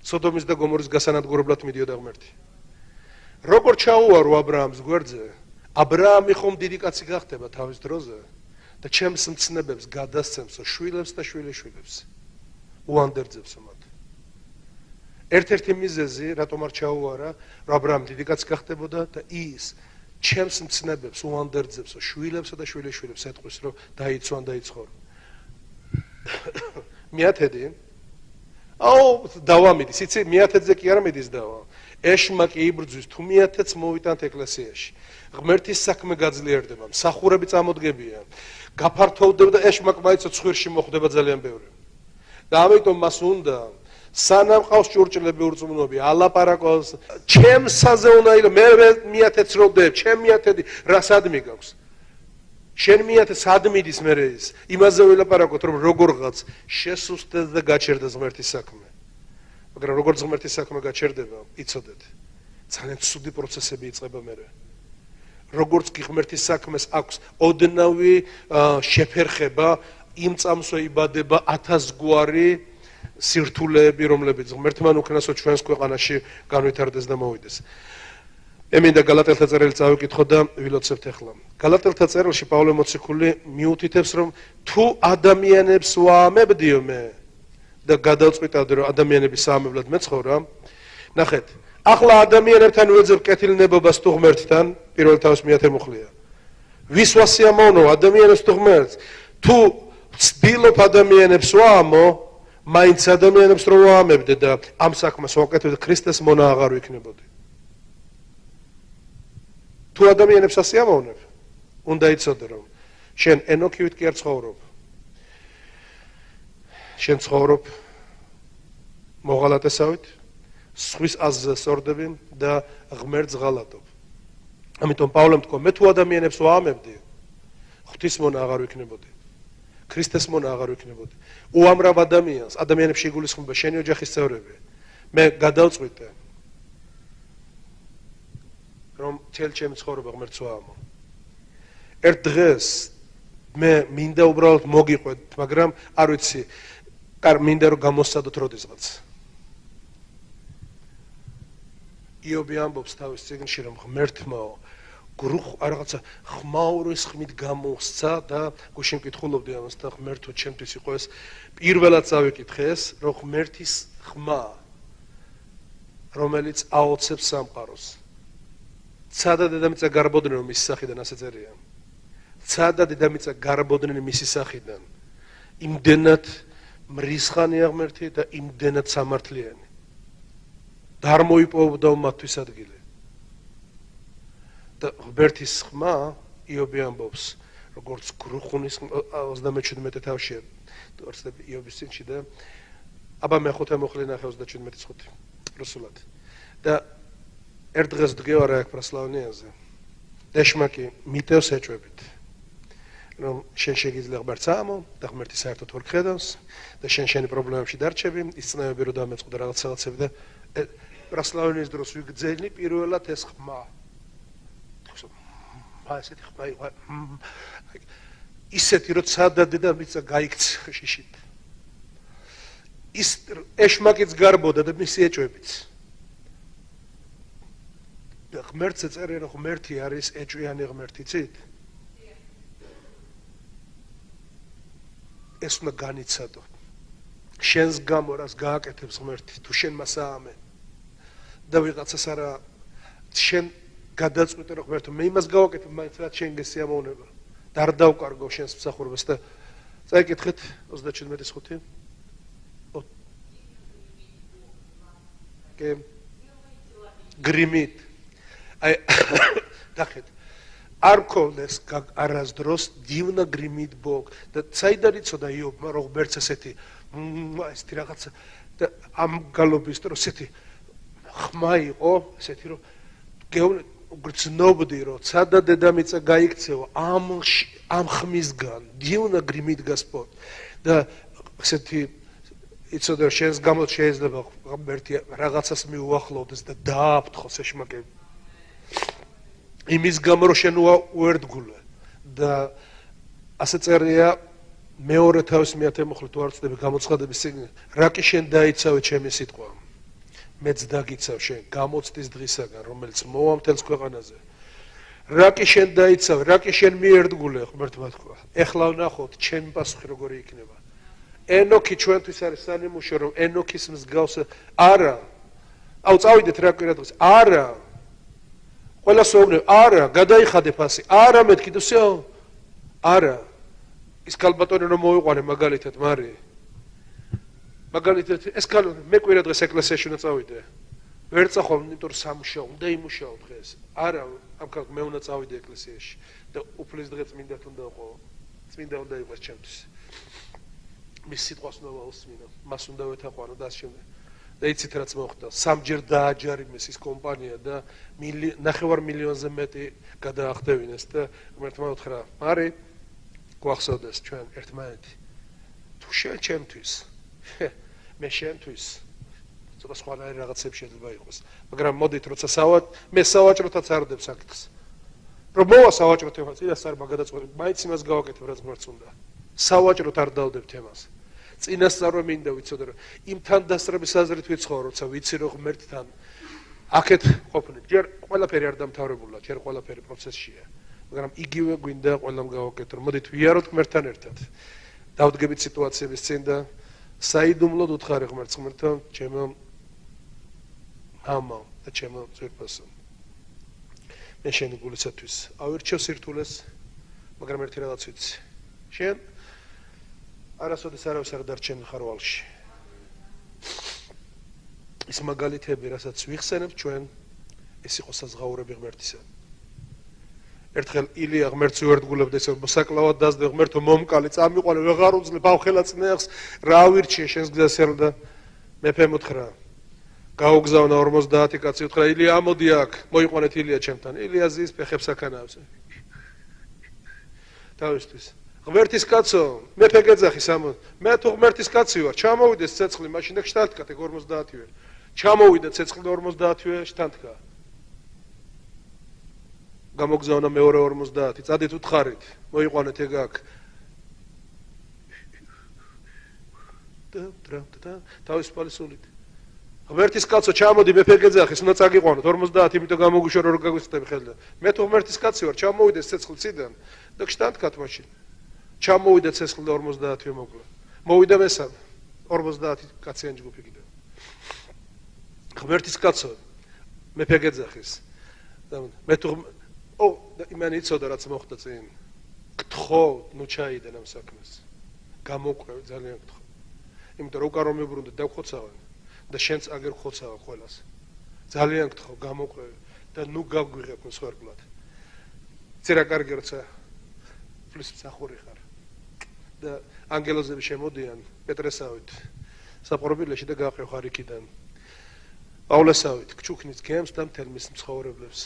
სოდომის და გომორის გასანადგურებლად მიდიოდა ღმერთი როგორ ჩაუარო აბრაამს გვერდზე აბრაამი ხომ დიდი კაცი გახდება თავის დროზე და ჩემს მცნებებს გადასცემსო შვილებს და შვილიშვილებს უანდერძებსო მათ ერთ-ერთი მიზეზი რატომ არ ჩაუარა რომ აბრაამი დიდი კაცი გახდებოდა და ის ჩემს მცნებებს უანდერძებსო შვილებსა და შვილიშვილებს ეთყვის რომ დაიცვან და იცხოვრო მიათედი აუ დავამიდის იცი მიათედზე კი არ მიდის დავა ეშმა კი იბრძვის თუ მიათედს მოვიტანთ ეკლესიაში ღმერთის საქმე გაძლიერდება მსახურები წამოდგებიან გაფართოვდება და ეშმა კმაიცო ცხვირში მოხვდება ძალიან ბევრი და ამიტომ მას უნდა სანამ ყავს ჭურჭლები ურწმუნოები ალაპარაკოს ჩემსაზე უნდა იყო მე მიათედს როდებ ჩემ მიათედი რა სადმი გაქვს შენ მიათედს ადმიდის მე ის იმაზე ვილაპარაკოთ რომ როგორღაც შესუსტეს და გაჩერდეს ღმერთის საქმე მაგრამ როგორც ღმერთის საქმე გაჩერდება იცოდეთ ძალიან ცუდი პროცესები იწყება მე როგორც კი ღმერთის საქმეს აქვს ოდნავი შეფერხება იმ წამსვე იბადება 1000 გვარი სირთულეები რომლებიც ღმერთმან უკნასო ჩვენს ქვეყანაში განვითარდეს და მოვიდეს მე მინდა გალატელთა წერილი წავიკითხო და ვილოცებთ ახლა გალატელთა წერილში პავლე მოციქული მიუთითებს რომ თუ ადამიანებს ვაამებდიო მე და გადავწყვიტავდი რომ ადამიანების საამებლად მეცხოვრა ნახეთ ახლა ადამიანებთან ვეძებ კეთილნებობას თუ ღმერთთან პირველ თავის მიათე მუხლია ვის ვასიამოვნო ადამიანებს თუ ღმერთს თუ ვცდილობ ადამიანებს ვაამო მაინც ადამიანებს რო ვაამებდე და ამ საქმეს ვაკეთებდე ქრისტეს მონა აღარ ვიქნებოდი თუ ადამიანებს ასიამოვნებ უნდა იცოდე რომ შენ ენოქივით კი არ ცხოვრობ შენ ცხოვრობ მოღალატესავით სხვის აზრზე სორდები და ღმერთს ღალატობ ამიტომ პავლემ თქვა მე თუ ადამიანებს ვაამებდი ღვთის მონა აღარ ვიქნებოდი ქრისტეს მონა აღარ ვიქნებოდი უამრავ ადამიანებში იგულისხმება შენი ოჯახის წევრები მე გადავწყვიტე რომ მთელი ჩემი ცხოვრება ღმერთს ვაამო ერთ დღეს მე მინდა უბრალოდ მოგიყვეთ მაგრამ არ ვიცი მინდა რომ გამოსცადოთ როდესღაც იობი ამბობს თავის წიგნში რომ ღმერთმა რაღაცა ხმაურის ხმით გამოსცა და გუშინ მკითხულობდი ამას და ღმერთო ჩემთვის იყო ეს პირველად წავიკითხე ეს რომ ღმერთის ხმა რომელიც აოცებს სამყაროს ცადა დედამიწა გარბოდნენ რომ მისი სახიდან ასე წერია ცადა დედამიწა გარბოდნენ მისი სახიდან იმდენად მრისხანია ღმერთი და იმდენად სამართლიანი და არ მოიპოვებდა მათთვის ადგილი და ღმერთის ხმა იობი ამბობს როგორც გრუხუნის 37 თავშია თორსები იობის წინში და აბა მე ხოთა მოხლე ნახე 37-5 რუსულად და ერთ დღეს დგევარ აქ პრასლავნიაზე ეშმაკი მიტევს ეჭვებით რომ შენ შეგიძლია ღმერთს ამო და ღმერთი საერთოდ ვერ ხედავს და შენი პრობლემებში დარჩები ის წნევები რომ დამეწყდა რაღაცები და პრასლავნიის დროს ვიგძელი პირველად ეს ხმა ასეთი ხმა იყო ისეთი რომ ცადადე და მიწა გაიქცა შიშით ის ეშმაკიც გარბოდა და მისი ეჭვებიც და ღმერთზე წერია რომ ღმერთი არის ეჭვიანი ღმერთი ცით ეს უნდა განიცადო შენს გამო რას გააკეთებს ღმერთი თუ შენ მას აამე და ვიღაცას არა შენ გადაწყვეტე რომ ღმერთო მე იმას გავაკეთებ მაინც რაც შენ გესიამოვნება და არ დავკარგო შენს მსახურებას და წაიკითხეთ 37-5 კი გრიმით აი დახეთ არ ქონდეს არასდროს დივნა გრიმით ბოგ და საიდან იცოდა იობმა რომ ღმერთს ესეთი ესეთი რაღაცა და ამ გალობის დროს ესეთი ხმა იყო ესეთი რომ გრძნობდი რომ სადა დედამიწა გაიქცევა ამ ხმისგან დივნა გრიმით გასპოთ და ესეთი იცოდა შენს გამო შეიძლება ღმერთი რაღაცას მიუახლოვდეს და დააფრთხოს ეშმაკები იმის გამო რომ შენ უერთგულე და ასე წერია მეორე თავის მიათე მოხლე თუ არ ვწდები გამოცხადების წიგნი რა კი შენ დაიცავე ჩემი სიტყვა მეც დაგიცავ შენ გამოცდის დღისაგან რომელიც მოვა მთელს ქვეყანაზე რა კი შენ დაიცავე რა კი შენ მიერთგულე ღმერთმა თქვა ეხლა ვნახოთ ჩემი პასუხი როგორი იქნება ენოქი ჩვენთვის არის სანიმუშო რომ ენოქის მსგავს არა აუ წავიდეთ რა კვირა დღეს არა ყველა სოუნე არა გადაიხადე ფასი არა მეთქი და всё არა ის კალბატონი რომ მოიყვანე მაგალითად მარი მაგალითად ეს კალბატონი მე კვირა დღეს ეკლესიაში უნდა წავიდე ვერ წახვალ იმიტომ რომ სამუშაო უნდა იმუშაო დღეს არა ამ კალბ მე უნდა წავიდე ეკლესიაში და უფლის დღე წმინდათ უნდა იყო წმინდა უნდა იყოს ჩემთვის მის სიტყვას უნდა ვაუსმინო მას უნდა ვეთაყვანო და ასე შემდეგ და იცით რაც მოხდა სამჯერ დააჯარიმეს ის კომპანია და 9 მილიონზე მეტი გადაახდევინეს და ღმერთმა უთხრა მარი გვახსოვდეს ჩვენ ერთმანეთი თუ შენ ჩემთვის მე შენთვის ცოტა სხვანაირი რაღაცები შეიძლება იყოს მაგრამ მოდით როცა მე სავაჭროთაც არ ვდებ საკითხს რომ მოვა სავაჭრო თემას წინას არ მაგადაწყვეტ მაინც იმას გავაკეთებ რაც ღმერთს უნდა სავაჭროთ არ დავდებ თემას წინასწარ რომ მინდა ვიცოდე რომ იმ თანდასწრების აზრით ვიცხოვ როცა ვიცი რომ ღმერთთან აქეთ ყოფნით ჯერ ყველაფერი არ დამთავრებულა ჯერ ყველაფერი პროცესშია მაგრამ იგივე გვინდა ყველამ გავაკეთო რომ მოდით ვიაროთ ღმერთთან ერთად დავდგებით სიტუაციების წინ და საიდუმლოდ უთხარი ღმერთს ღმერთო ჩემო მამა და ჩემო ძვირფასო მე შენი გულისათვის ავირჩევ სირთულეს მაგრამ ერთი რაღაც ვიცი შენ არასოდეს არავის არ დარჩენ ხარვალში ის მაგალითები რასაც ვიხსენებთ ჩვენ ეს იყო საზღაურები ღმერთისა ერთხელ ილია ღმერთს უერთგულებდა ესე მოსაკლავად დასდე ღმერთო მომკალი წამიყვანე ვეღარ უძლებ ავხელა წნეხს რა ვირჩიე შენს გზას ერდა მეფემ უთხრა გაუგზავნა 50 კაცი უთხრა ილია ამოდი აქ მოიყვანეთ ილია ჩემთან ილია ზის ფეხებს აქანავს თავისთვის ღმერთის კაცო მეფე გეძახის ამო მე თუ ღმერთის კაცი ვარ ჩამოვიდეს ცეცხლი მაშინ და შტანთქა 50 ვარ ჩამოვიდა ცეცხლი 50 ვარ შტანთქა გამოგზავნა მეორე 50 წადით უთხარით მოიყვანეთ ეგ აქ და თავის პალისულით ღმერთის კაცო ჩამოდი მეფე გეძახის უნდა წაგიყვანოთ 50 იმიტომ გამოგუშორო რომ გაგვისტები ხელდა მე თუ ღმერთის კაცი ვარ ჩამოვიდეს ცეცხლი ციდან და შტანთქათ მაშინ ჩამოვიდა ცეცხლი 50 მოკლა მოვიდა მესამე 50 კაციანი ჯგუფი კიდევ ღმერთის კაცო მეფე გეძახის და მე თუ იმან იცოდა რაც მოხდა წინ გთხოვ ნუ ჩაიდენ ამ საქმეს გამოყვე ძალიან გთხოვ იმიტომ რომ უკან რომ მიბრუნდე დავხოცავენ და შენც აგერ ხოცავ ყველას ძალიან გთხოვ გამოყვე და ნუ გაგვიღებ მსხვერპლად წერა კარგი როცა სუფლის მსახური ხარ. და ანგელოზები შემოდიან პეტრესავით საპყრობილეში და გააყევ ხარ იქიდან. პავლესავით ქჩუქნის გემს და მთელ მის მცხოვრებლებს.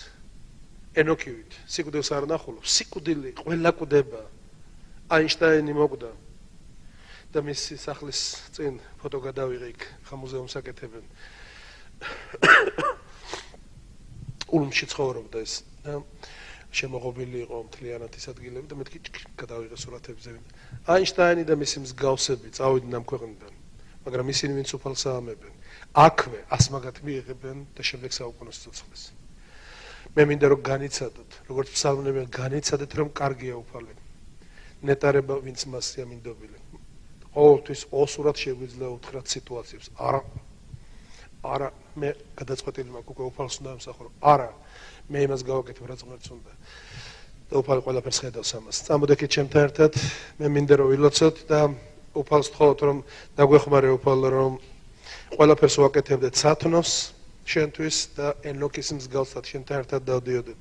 ენოქივით სიკვდილს არ ნახულობს, სიკვდილი ყველა კვდება. აინშტაინი მოკვდა და მისი სახლის წინ ფოტო გადავიღე იქ მუზეუმს აკეთებენ. ულმში ცხოვრობდა ეს და შემოღობილი იყო მთლიანად ის ადგილები და მეთქი გადავიღე სურათებზე. აინშტაინი და მისი მსგავსები წავიდნენ ამ ქვეყნიდან, მაგრამ ისინი ვინც უფალს აამებენ, აქვე ასმაგად მიიღებენ და შემდეგ საუკუნოს ცოცხლეს. მე მინდა რომ განიცადოთ, როგორც ფსალმუნები განიცადეთ, რომ კარგია უფალი. ნეტარება ვინც მასია მინდობილი. ყოველთვის ოსურად შეგვიძლია უთხრათ სიტუაციებს. არა, მე გადაწყვეტილი მაქვს უკვე უფალს უნდა ემსახურო. არა, მე იმას გავაკეთებ, რაც ღმერთს უნდა. და უფალი ყველაფერს ხედავს ამას. წამოდექით ჩემთან ერთად, მე მინდა რომ ვილოცოთ და უფალს ვთხოვოთ, რომ დაგვეხმარე უფალ, რომ ყველაფერს ვაკეთებდეთ სათნოს შენთვის და ენოქის მსგავსად შენთან ერთად დავდიოდეთ.